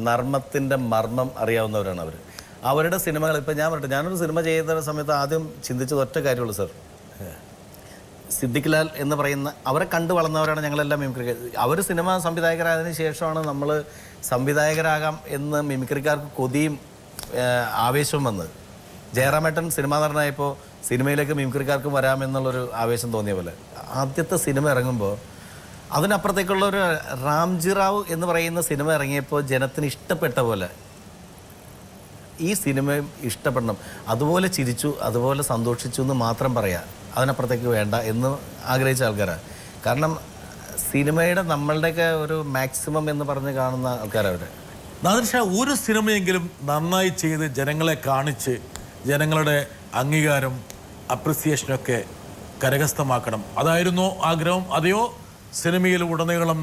നർമ്മത്തിൻ്റെ മർമ്മം അറിയാവുന്നവരാണ് അവർ. അവരുടെ സിനിമകൾ ഇപ്പം ഞാൻ പറയട്ടെ, ഞാനൊരു സിനിമ ചെയ്യുന്ന സമയത്ത് ആദ്യം ചിന്തിച്ചത് ഒറ്റ കാര്യമുള്ളൂ സാർ, സിദ്ദിഖ് ലാൽ എന്ന് പറയുന്ന അവരെ കണ്ടു വളർന്നവരാണ് ഞങ്ങളെല്ലാം മിമിക്രി. അവർ സിനിമ സംവിധായകരായതിനു ശേഷമാണ് നമ്മൾ സംവിധായകരാകാം എന്ന് മിമിക്രിക്കാർക്ക് കൊതിയും ആവേശവും വന്നത്. ജയറാമേട്ടൻ സിനിമാ നടനായപ്പോൾ സിനിമയിലേക്ക് മിമിക്രിക്കാർക്കും വരാമെന്നുള്ളൊരു ആവേശം തോന്നിയ പോലെ ആദ്യത്തെ സിനിമ ഇറങ്ങുമ്പോൾ അതിനപ്പുറത്തേക്കുള്ള ഒരു റാംജി റാവു എന്ന് പറയുന്ന സിനിമ ഇറങ്ങിയപ്പോൾ ജനത്തിന് ഇഷ്ടപ്പെട്ട പോലെ ഈ സിനിമയും ഇഷ്ടപ്പെടണം, അതുപോലെ ചിരിച്ചു, അതുപോലെ സന്തോഷിച്ചു എന്ന് മാത്രം പറയാം, അതിനപ്പുറത്തേക്ക് വേണ്ട എന്ന് ആഗ്രഹിച്ച ആൾക്കാരാണ്. കാരണം സിനിമയുടെ നമ്മളുടെയൊക്കെ ഒരു മാക്സിമം എന്ന് പറഞ്ഞ് കാണുന്ന ആൾക്കാരവർ. നാദിർഷ, ഒരു സിനിമയെങ്കിലും നന്നായി ചെയ്ത് ജനങ്ങളെ കാണിച്ച് ജനങ്ങളുടെ അംഗീകാരം, അപ്രിസിയേഷനൊക്കെ കരഗസ്ഥമാക്കണം, അതായിരുന്നോ ആഗ്രഹം? അതെയോ സിനിമയിൽ ഉടനീളം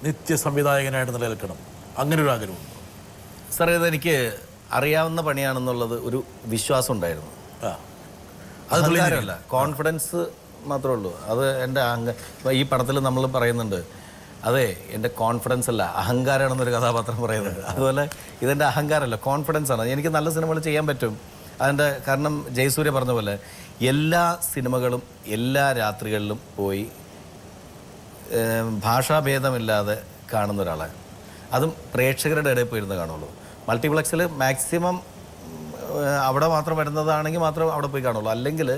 നിത്യ സംവിധായകനായിട്ട് നിലനിൽക്കണം, അങ്ങനെ ഒരു ആഗ്രഹമുണ്ട്? സാറേ, ഇതെനിക്ക് അറിയാവുന്ന പണിയാണെന്നുള്ളത് ഒരു വിശ്വാസം ഉണ്ടായിരുന്നു. അഹങ്കാരമല്ല, കോൺഫിഡൻസ് മാത്രമേ ഉള്ളൂ. അത് എൻ്റെ ഈ പടത്തിൽ നമ്മൾ പറയുന്നുണ്ട്, അതെ എൻ്റെ കോൺഫിഡൻസ് അല്ല അഹങ്കാരമാണെന്നൊരു കഥാപാത്രം പറയുന്നുണ്ട്. അതുപോലെ ഇതെൻ്റെ അഹങ്കാരമല്ല, കോൺഫിഡൻസ് ആണ്. എനിക്ക് നല്ല സിനിമകൾ ചെയ്യാൻ പറ്റും. അതിൻ്റെ കാരണം ജയസൂര്യ പറഞ്ഞ പോലെ എല്ലാ സിനിമകളും എല്ലാ രാത്രികളിലും പോയി ഭാഷാഭേദമില്ലാതെ കാണുന്ന ഒരാളാണ്. അതും പ്രേക്ഷകരുടെ ഇടയിൽ പോയിരുന്ന് കാണുള്ളൂ. മൾട്ടിപ്ലക്സിൽ മാക്സിമം അവിടെ മാത്രം വരുന്നതാണെങ്കിൽ മാത്രം അവിടെ പോയി കാണുള്ളൂ. അല്ലെങ്കിൽ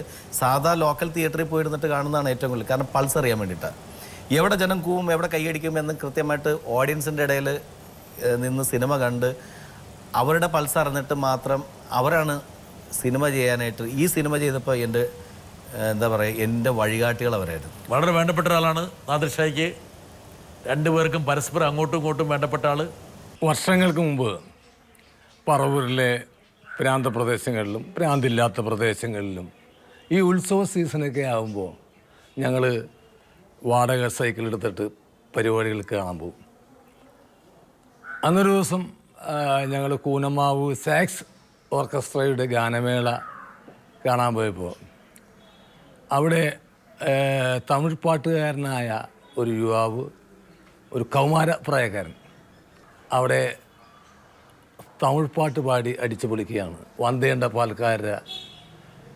സാധാ ലോക്കൽ തിയേറ്ററിൽ പോയിരുന്നിട്ട് കാണുന്നതാണ് ഏറ്റവും കൂടുതൽ. കാരണം പൾസ് അറിയാൻ വേണ്ടിയിട്ടാണ്. എവിടെ ജനം കൂവും എവിടെ കൈയടിക്കും എന്ന് കൃത്യമായിട്ട് ഓഡിയൻസിൻ്റെ ഇടയിൽ നിന്ന് സിനിമ കണ്ട് അവരുടെ പൾസ് അറിഞ്ഞിട്ട് മാത്രം അവരാണ് സിനിമ ചെയ്യാനായിട്ട്. ഈ സിനിമ ചെയ്തപ്പോൾ എൻ്റെ എന്താ പറയുക, എൻ്റെ വഴികാട്ടികൾ അവരായിരുന്നു. വളരെ വേണ്ടപ്പെട്ട ഒരാളാണ് നാദിർ ഷായ്ക്ക്. രണ്ടുപേർക്കും പരസ്പരം അങ്ങോട്ടും ഇങ്ങോട്ടും വേണ്ടപ്പെട്ട ആൾ. വർഷങ്ങൾക്ക് മുമ്പ് പറവൂരിലെ പ്രാന്തപ്രദേശങ്ങളിലും പ്രാന്തില്ലാത്ത പ്രദേശങ്ങളിലും ഈ ഉത്സവ സീസണൊക്കെ ആകുമ്പോൾ ഞങ്ങൾ വാടക സൈക്കിൾ എടുത്തിട്ട് പരിപാടികൾക്ക് കാണാൻ പോകും. അന്നൊരു ദിവസം ഞങ്ങൾ കൂനമാവ് സാക്സ് ഓർക്കസ്ട്രയുടെ ഗാനമേള കാണാൻ പോയപ്പോൾ അവിടെ തമിഴ് പാട്ടുകാരനായ ഒരു യുവാവ്, ഒരു കൗമാര പ്രായക്കാരൻ അവിടെ തമിഴ് പാട്ട് പാടി അടിച്ചു പൊളിക്കുകയാണ്. വന്തേണ്ട പാൽക്കാര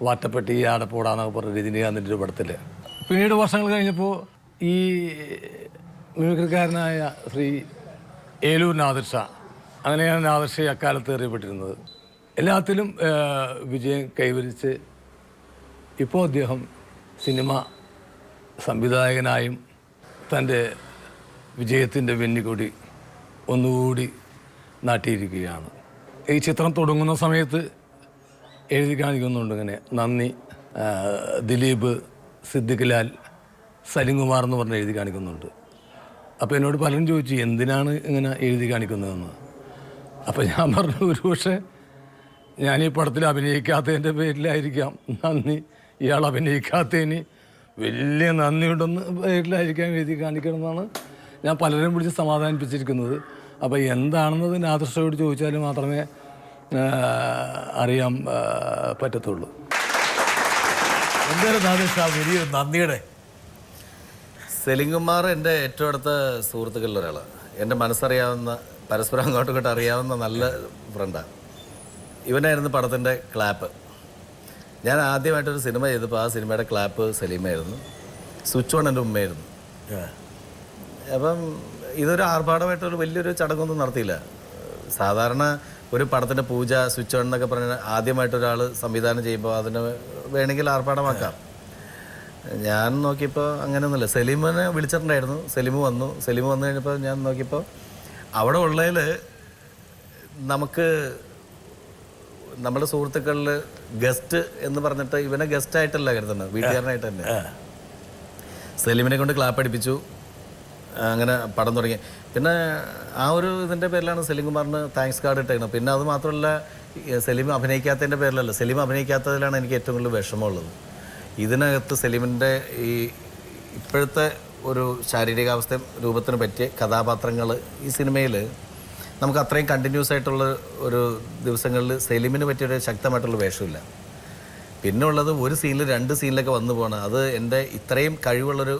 വാറ്റപ്പെട്ടി ആടപ്പോടാന്നൊക്കെ പറഞ്ഞ രജനീകാന്തിൻ്റെ ഒരു പടത്തിൽ. പിന്നീട് വർഷങ്ങൾ കഴിഞ്ഞപ്പോൾ ഈ മിമിക്രിക്കാരനായ ശ്രീ ഏലൂർ നാദിർ ഷാ, അങ്ങനെയാണ് നാദിർ ഷാ അക്കാലത്ത് അറിയപ്പെട്ടിരുന്നത്. എല്ലാത്തിലും വിജയം കൈവരിച്ച് ഇപ്പോൾ അദ്ദേഹം സിനിമ സംവിധായകനായും തൻ്റെ വിജയത്തിൻ്റെ വെന്നിക്കൊടി ഒന്നുകൂടി നാട്ടിയിരിക്കുകയാണ്. ഈ ചിത്രം തുടങ്ങുന്ന സമയത്ത് എഴുതി കാണിക്കുന്നുണ്ട് ഇങ്ങനെ, നന്ദി ദിലീപ്, സിദ്ദിഖ് ലാൽ, സലിംകുമാർ എന്ന് പറഞ്ഞ് എഴുതി കാണിക്കുന്നുണ്ട്. അപ്പോൾ എന്നോട് പലരും ചോദിച്ചു എന്തിനാണ് ഇങ്ങനെ എഴുതി കാണിക്കുന്നതെന്ന്. അപ്പോൾ ഞാൻ പറഞ്ഞു, ഒരുപക്ഷെ ഞാൻ ഈ പടത്തിൽ അഭിനയിക്കാത്തതിൻ്റെ പേരിലായിരിക്കാം നന്ദി, ഇയാൾ അഭിനയിക്കാത്തതിന് വലിയ നന്ദിയുണ്ടെന്ന് പേരിലായിരിക്കാം എഴുതി കാണിക്കണമെന്നാണ് ഞാൻ പലരും പിടിച്ച് സമാധാനിപ്പിച്ചിരിക്കുന്നത്. അപ്പോൾ എന്താണെന്നത് നാദിർ ഷായോട് ചോദിച്ചാൽ മാത്രമേ അറിയാൻ പറ്റത്തുള്ളൂ. എന്തായാലും നാദിർ ഷാ വലിയ നന്ദിയുടെ. സലിംകുമാർ എൻ്റെ ഏറ്റവും അടുത്ത സുഹൃത്തുക്കളിൽ ഒരാളാണ്. എൻ്റെ മനസ്സറിയാവുന്ന, പരസ്പരം അങ്ങോട്ടും ഇങ്ങോട്ടും അറിയാവുന്ന നല്ല ഫ്രണ്ടാണ്. ഇവനായിരുന്നു പടത്തിൻ്റെ ക്ലാപ്പ്. ഞാൻ ആദ്യമായിട്ടൊരു സിനിമ ചെയ്തപ്പോൾ ആ സിനിമയുടെ ക്ലാപ്പ് സലീമായിരുന്നു. സ്വിച്ച് ഓൺ എൻ്റെ ഉമ്മയായിരുന്നു. അപ്പം ഇതൊരു ആർഭാടമായിട്ടൊരു വലിയൊരു ചടങ്ങൊന്നും നടത്തിയില്ല. സാധാരണ ഒരു പടത്തിൻ്റെ പൂജ, സ്വിച്ച് ഓൺ എന്നൊക്കെ പറഞ്ഞാൽ ആദ്യമായിട്ടൊരാൾ സംവിധാനം ചെയ്യുമ്പോൾ അതിന് വേണമെങ്കിൽ ആർഭാടമാക്കാം. ഞാൻ നോക്കിയപ്പോൾ അങ്ങനെയൊന്നുമില്ല. സലീമിനെ വിളിച്ചിട്ടുണ്ടായിരുന്നു. സലീം വന്നു കഴിഞ്ഞപ്പോൾ ഞാൻ നോക്കിയപ്പോൾ അവിടെ ഉള്ളതിൽ നമുക്ക് നമ്മുടെ സുഹൃത്തുക്കളിൽ ഗസ്റ്റ് എന്ന് പറഞ്ഞിട്ട് ഇവനെ ഗസ്റ്റായിട്ടല്ല കരുതുന്നത്, വീട്ടുകാരനായിട്ട് തന്നെ. സലീമിനെ കൊണ്ട് ക്ലാപ്പ് അടിപ്പിച്ചു. അങ്ങനെ പടം തുടങ്ങി. പിന്നെ ആ ഒരു ഇതിൻ്റെ പേരിലാണ് സലീംകുമാറിന് താങ്ക്സ് കാർഡ് ഇട്ടേക്കുന്നത്. പിന്നെ അത് മാത്രമല്ല, സലീം അഭിനയിക്കാത്തതിൻ്റെ പേരിലല്ല, സലീം അഭിനയിക്കാത്തതിലാണ് എനിക്ക് ഏറ്റവും കൂടുതൽ വിഷമമുള്ളത്. ഇതിനകത്ത് സലീമിൻ്റെ ഈ ഇപ്പോഴത്തെ ഒരു ശാരീരികാവസ്ഥയും രൂപത്തിന് പറ്റിയ കഥാപാത്രങ്ങൾ ഈ സിനിമയിൽ നമുക്ക് അത്രയും കണ്ടിന്യൂസ് ആയിട്ടുള്ള ഒരു ദിവസങ്ങളിൽ സലീമിന് പറ്റിയൊരു ശക്തമായിട്ടുള്ള വേഷമില്ല. പിന്നെ ഉള്ളത് ഒരു സീനിൽ 2 സീനിലൊക്കെ വന്നു പോകണം. അത് എൻ്റെ ഇത്രയും കഴിവുള്ളൊരു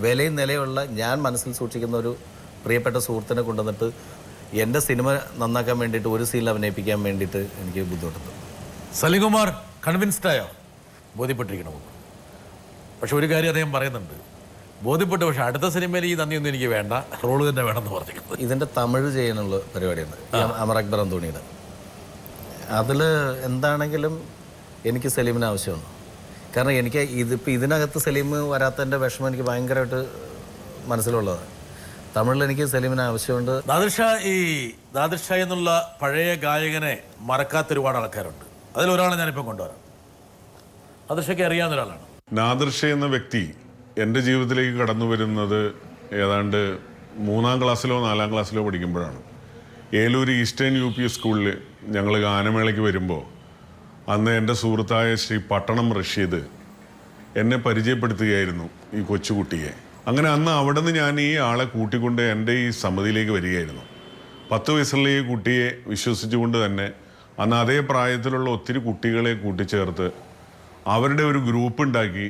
വിലയും നിലയുള്ള ഞാൻ മനസ്സിൽ സൂക്ഷിക്കുന്ന ഒരു പ്രിയപ്പെട്ട സുഹൃത്തിനെ കൊണ്ടുവന്നിട്ട് എൻ്റെ സിനിമ നന്നാക്കാൻ വേണ്ടിയിട്ട് ഒരു സീനിൽ അഭിനയിപ്പിക്കാൻ വേണ്ടിയിട്ട് എനിക്ക് ബുദ്ധിമുട്ടുണ്ട്. സലിംകുമാർ കൺവിൻസ്ഡായോ? ബോധ്യപ്പെട്ടിരിക്കണം. പക്ഷെ ഒരു കാര്യം അദ്ദേഹം പറയുന്നുണ്ട്, ബോധ്യപ്പെട്ടു, പക്ഷെ അടുത്ത സിനിമയിൽ ഈ നന്ദിയൊന്നും എനിക്ക് വേണ്ട, റോള് തന്നെ വേണമെന്ന് പറഞ്ഞിരിക്കുന്നത്. ഇതിൻ്റെ തമിഴ് ചെയ്യാനുള്ള പരിപാടിയുണ്ട്, അമർ അക്ബർ അന്തോണിയുടെ. അതിൽ എന്താണെങ്കിലും എനിക്ക് സലീമിന് ആവശ്യമാണ്. കാരണം എനിക്ക് ഇതിനകത്ത് സലീം വരാത്തതിൻ്റെ വിഷമം എനിക്ക് ഭയങ്കരമായിട്ട് മനസ്സിലുള്ളതാണ്. തമിഴിൽ എനിക്ക് സലീമിന് ആവശ്യമുണ്ട്. നാദിർ ഷാ എന്നുള്ള പഴയ ഗായകനെ മറക്കാത്ത ഒരുപാട് ആൾക്കാരുണ്ട്. അതിലൊരാളെ ഞാനിപ്പം കൊണ്ടുവരാം. നാദിർ ഷായ്ക്ക് അറിയാവുന്ന ഒരാളാണ്. നാദിർ ഷാ എന്ന വ്യക്തി എൻ്റെ ജീവിതത്തിലേക്ക് കടന്നു വരുന്നത് ഏതാണ്ട് 3-ാം ക്ലാസ്സിലോ 4-ാം ക്ലാസ്സിലോ പഠിക്കുമ്പോഴാണ്. ഏലൂർ ഈസ്റ്റേൺ UP സ്കൂളിൽ ഞങ്ങൾ ഗാനമേളയ്ക്ക് വരുമ്പോൾ അന്ന് എൻ്റെ സുഹൃത്തായ ശ്രീ പട്ടണം റഷീദ് എന്നെ പരിചയപ്പെടുത്തുകയായിരുന്നു ഈ കൊച്ചുകുട്ടിയെ. അങ്ങനെ അന്ന് അവിടെ നിന്ന് ഞാൻ ഈ ആളെ കൂട്ടിക്കൊണ്ട് എൻ്റെ ഈ സമിതിയിലേക്ക് വരികയായിരുന്നു. 10 വയസ്സുള്ള ഈ കുട്ടിയെ വിശ്വസിച്ചുകൊണ്ട് തന്നെ അന്ന് അതേ പ്രായത്തിലുള്ള ഒത്തിരി കുട്ടികളെ കൂട്ടിച്ചേർത്ത് അവരുടെ ഒരു ഗ്രൂപ്പ് ഉണ്ടാക്കി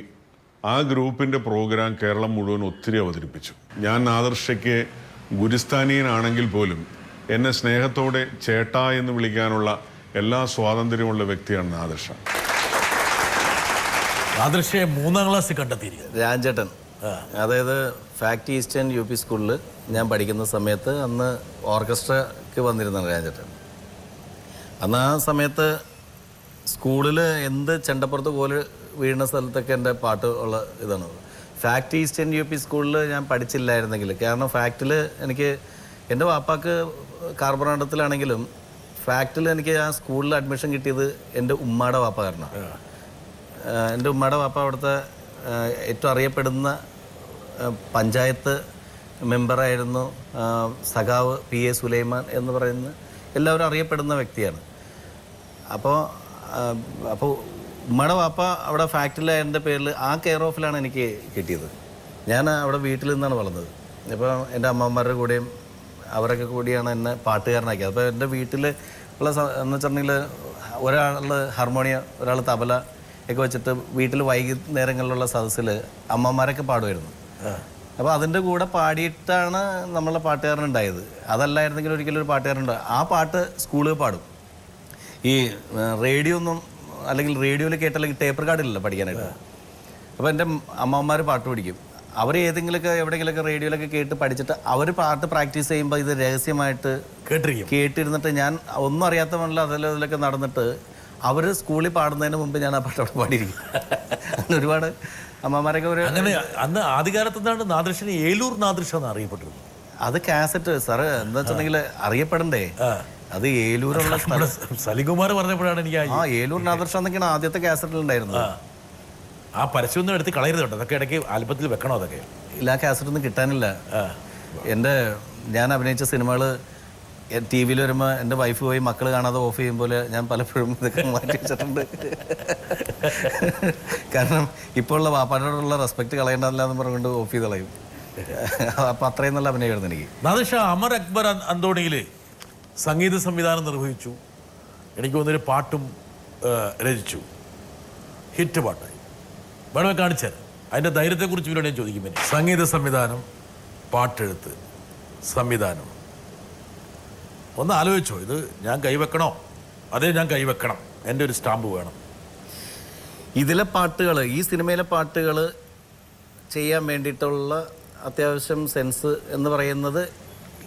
ആ ഗ്രൂപ്പിൻ്റെ പ്രോഗ്രാം കേരളം മുഴുവൻ ഒത്തിരി അവതരിപ്പിച്ചു. ഞാൻ നാദർഷയ്ക്ക് ഗുരുസ്ഥാനീയനാണെങ്കിൽ പോലും എന്നെ സ്നേഹത്തോടെ ചേട്ടാ എന്ന് വിളിക്കാനുള്ള എല്ലാ സ്വാതന്ത്ര്യമുള്ള വ്യക്തിയാണ് നാദർഷ. നാദർഷയെ 3ാം ക്ലാസ്സിൽ കണ്ടെത്തിയിരിക്കുന്നത് രാജേട്ടൻ, അതായത് ഫാക്ട് ഈസ്റ്റേൺ UP സ്കൂളിൽ ഞാൻ പഠിക്കുന്ന സമയത്ത് അന്ന് ഓർക്കസ്ട്രയ്ക്ക് വന്നിരുന്നതാണ് രാജേട്ടൻ. അന്ന് ആ സമയത്ത് സ്കൂളിൽ എന്ത് ചെണ്ടപ്പുറത്ത് പോലെ വീഴുന്ന സ്ഥലത്തൊക്കെ എൻ്റെ പാട്ട് ഉള്ള ഇതാണ്. ഫാക്ട് ഈസ്റ്റേൺ UP സ്കൂളിൽ ഞാൻ പഠിച്ചില്ലായിരുന്നെങ്കിൽ, കാരണം ഫാക്റ്റിൽ എനിക്ക് എൻ്റെ വാപ്പാക്ക് കാർബണാണ്ടത്തിലാണെങ്കിലും ഫാക്റ്റിൽ എനിക്ക് ആ സ്കൂളിൽ അഡ്മിഷൻ കിട്ടിയത് എൻ്റെ ഉമ്മയുടെ വാപ്പ കാരണമാണ്. എൻ്റെ ഉമ്മയുടെ വാപ്പ അവിടുത്തെ ഏറ്റവും അറിയപ്പെടുന്ന പഞ്ചായത്ത് മെമ്പറായിരുന്നു സഖാവ് PA സുലൈമാൻ എന്ന് പറയുന്ന എല്ലാവരും അറിയപ്പെടുന്ന വ്യക്തിയാണ്. അപ്പോൾ ഉമ്മയുടെ വാപ്പ അവിടെ ഫാക്ടറിയിൽ എൻ്റെ പേരിൽ ആ കെയർ ഓഫിലാണ് എനിക്ക് കിട്ടിയത്. ഞാൻ അവിടെ വീട്ടിൽ നിന്നാണ് വളർന്നത്. അപ്പോൾ എൻ്റെ അമ്മമാരുടെ കൂടെയും അവരൊക്കെ കൂടിയാണ് എന്നെ പാട്ടുകാരനാക്കിയത്. അപ്പോൾ എൻ്റെ വീട്ടിൽ ഉള്ള എന്ന് വെച്ചിട്ടുണ്ടെങ്കിൽ ഒരാൾ ഹാർമോണിയം, ഒരാൾ തബല ഒക്കെ വെച്ചിട്ട് വീട്ടിൽ വൈകുന്നേരങ്ങളിലുള്ള സദസ്സിൽ അമ്മമാരൊക്കെ പാടുമായിരുന്നു. അപ്പോൾ അതിൻ്റെ കൂടെ പാടിയിട്ടാണ് നമ്മളെ പാട്ടുകാരനുണ്ടായത്. അതല്ലായിരുന്നെങ്കിൽ ഒരിക്കലും ഒരു പാട്ടുകാരുണ്ടാവും. ആ പാട്ട് സ്കൂളിൽ പാടും. ഈ റേഡിയോ ഒന്നും അല്ലെങ്കിൽ റേഡിയോയിൽ കേട്ടല്ലെങ്കിൽ ടേപ്പർ കാർഡില്ലല്ലോ പഠിക്കാനായിട്ട്. അപ്പോൾ എൻ്റെ അമ്മമാർ പാട്ട് പഠിക്കും. അവർ ഏതെങ്കിലുമൊക്കെ എവിടെയെങ്കിലുമൊക്കെ റേഡിയോയിലൊക്കെ കേട്ട് പഠിച്ചിട്ട് അവർ പാട്ട് പ്രാക്ടീസ് ചെയ്യുമ്പോൾ ഇത് രഹസ്യമായിട്ട് കേട്ടിരുന്നിട്ട് ഞാൻ ഒന്നും അറിയാത്ത മണ്ണിൽ അതിലൊക്കെ നടന്നിട്ട് അവർ സ്കൂളിൽ പാടുന്നതിന് മുമ്പ് ഞാൻ ആ പാട്ട് അവിടെ പാടിയിരിക്കും. അങ്ങനെ ഒരുപാട് അമ്മമാരൊക്കെ ഒരു അങ്ങനെ അന്ന് ആദ്യകാലത്ത് എന്താണ് നാദൃശന് ഏലൂർ നാദൃശ എന്ന് അറിയപ്പെട്ടിരുന്നു. അത് കാസറ്റ് സാറ് എന്താ വെച്ചിട്ടുണ്ടെങ്കിൽ അറിയപ്പെടണ്ടേ, അത് ഏലൂരുള്ള സലികുമാർ പറഞ്ഞപ്പോഴാണ് എനിക്ക് ഏലൂർ നാദർഷ എന്നൊക്കെയാണ് ആദ്യത്തെ കാസറ്റിൽ ഉണ്ടായിരുന്നത്. ആ പരസ്യമൊന്നും എടുത്ത് കളയരുത് കേട്ടോ, അതൊക്കെ ഇടയ്ക്ക് ആൽബത്തിൽ വെക്കണോ? അതൊക്കെ ഇല്ല, ആ കാസറ്റൊന്നും കിട്ടാനില്ല. ഞാൻ അഭിനയിച്ച സിനിമകൾ TV വരുമ്പോൾ എൻ്റെ വൈഫ് പോയി മക്കൾ കാണാതെ ഓഫ് ചെയ്യുമ്പോൾ ഞാൻ പലപ്പോഴും ഇതൊക്കെ മാറ്റി വെച്ചിട്ടുണ്ട്. കാരണം ഇപ്പോൾ ഉള്ള വാപ്പാനോടുള്ള റെസ്പെക്ട് കളയേണ്ടതല്ല എന്ന് പറഞ്ഞുകൊണ്ട് ഓഫ് ചെയ്ത് കളയും. അപ്പം അത്രയും നല്ല അഭിനയമായിരുന്നു എനിക്ക്. നാദർഷ അമർ അക്ബർ അന്തോണിയിൽ സംഗീത സംവിധാനം നിർവഹിച്ചു. എനിക്ക് തോന്നുന്നൊരു പാട്ടും രചിച്ചു. ഹിറ്റ് പാട്ടായി. വേണമേ കാണിച്ചാൽ അതിൻ്റെ ധൈര്യത്തെക്കുറിച്ച് ഇവരോട് ഞാൻ ചോദിക്കും. സംഗീത സംവിധാനം, പാട്ടെഴുത്ത്, സംവിധാനം, ഒന്ന് ആലോചിച്ചോ. ഇത് ഞാൻ കൈവെക്കണോ? അതേ ഞാൻ കൈവെക്കണം, എൻ്റെ ഒരു സ്റ്റാമ്പ് വേണം. ഇതിലെ പാട്ടുകൾ, ഈ സിനിമയിലെ പാട്ടുകൾ ചെയ്യാൻ വേണ്ടിയിട്ടുള്ള അത്യാവശ്യം സെൻസ് എന്ന് പറയുന്നത്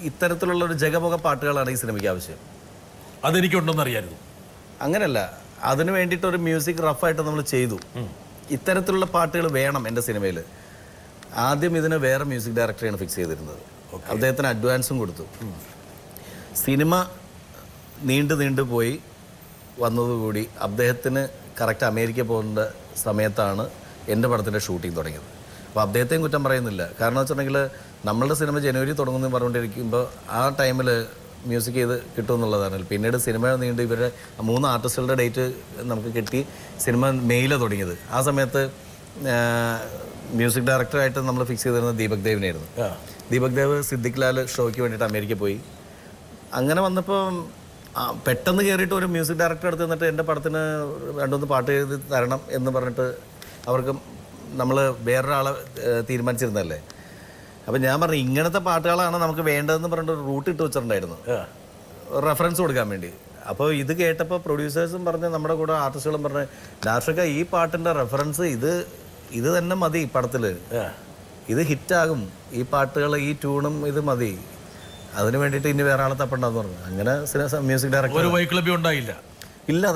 ഇത്തരത്തിലുള്ള ഒരു ജഗമുഖ പാട്ടുകളാണ് ഈ സിനിമയ്ക്ക് ആവശ്യം. അതെനിക്കുണ്ടെന്ന് അറിയായിരുന്നു. അങ്ങനെയല്ല, അതിന് വേണ്ടിയിട്ടൊരു മ്യൂസിക് റഫായിട്ട് നമ്മൾ ചെയ്തു. ഇത്തരത്തിലുള്ള പാട്ടുകൾ വേണം എൻ്റെ സിനിമയിൽ. ആദ്യം ഇതിന് വേറെ മ്യൂസിക് ഡയറക്ടറെയാണ് ഫിക്സ് ചെയ്തിരുന്നത്. അദ്ദേഹത്തിന് അഡ്വാൻസും കൊടുത്തു. സിനിമ നീണ്ടു പോയി വന്നതുകൂടി അദ്ദേഹത്തിന് കറക്റ്റ് അമേരിക്ക പോകേണ്ട സമയത്താണ് എൻ്റെ പടത്തിൻ്റെ ഷൂട്ടിംഗ് തുടങ്ങിയത്. അപ്പോൾ അദ്ദേഹത്തെയും കുറ്റം പറയുന്നില്ല. കാരണം വെച്ചിട്ടുണ്ടെങ്കിൽ നമ്മളുടെ സിനിമ ജനുവരി തുടങ്ങുമെന്ന് പറഞ്ഞുകൊണ്ടിരിക്കുമ്പോൾ ആ ടൈമിൽ മ്യൂസിക് ചെയ്ത് കിട്ടുമെന്നുള്ളതാണ്. പിന്നീട് സിനിമ നീണ്ട് ഇവരുടെ 3 ആർട്ടിസ്റ്റുകളുടെ ഡേറ്റ് നമുക്ക് കിട്ടി. സിനിമ മെയിലാണ് തുടങ്ങിയത്. ആ സമയത്ത് മ്യൂസിക് ഡയറക്ടറായിട്ട് നമ്മൾ ഫിക്സ് ചെയ്തിരുന്നത് ദീപക് ദേവിനായിരുന്നു. ദീപക് ദേവ് സിദ്ദിഖ് ലാൽ ഷോയ്ക്ക് വേണ്ടിയിട്ട് അമേരിക്ക പോയി. അങ്ങനെ വന്നപ്പോൾ പെട്ടെന്ന് കയറിയിട്ട് ഒരു മ്യൂസിക് ഡയറക്ടർ അടുത്ത് നിന്നിട്ട് എൻ്റെ പടത്തിന് 2-3 പാട്ട് എഴുതി തരണം എന്ന് പറഞ്ഞിട്ട് അവർക്ക് നമ്മൾ വേറൊരാളെ തീരുമാനിച്ചിരുന്നല്ലേ. അപ്പം ഞാൻ പറഞ്ഞു ഇങ്ങനത്തെ പാട്ടുകളാണ് നമുക്ക് വേണ്ടതെന്ന് പറഞ്ഞിട്ട് ഒരു റൂട്ട് ഇട്ട് വെച്ചിട്ടുണ്ടായിരുന്നു റെഫറൻസ് കൊടുക്കാൻ വേണ്ടി. അപ്പോൾ ഇത് കേട്ടപ്പോൾ പ്രൊഡ്യൂസേഴ്സും പറഞ്ഞ് നമ്മുടെ കൂടെ ആർട്ടിസ്റ്റുകളും പറഞ്ഞ് ഡാർഷക്ക ഈ പാട്ടിൻ്റെ റെഫറൻസ് ഇത് തന്നെ മതി പടത്തിൽ, ഇത് ഹിറ്റാകും, ഈ പാട്ടുകൾ ഈ ട്യൂണും ഇത് മതി, അതിന് വേണ്ടിയിട്ട് ഇനി വേറെ ആളെ തപ്പണ്ടെന്ന് പറഞ്ഞു. അങ്ങനെ മ്യൂസിക് ഡയറക്ടർ ഒരു വൈക്ലബ്യം ഉണ്ടായില്ല. ഇല്ല,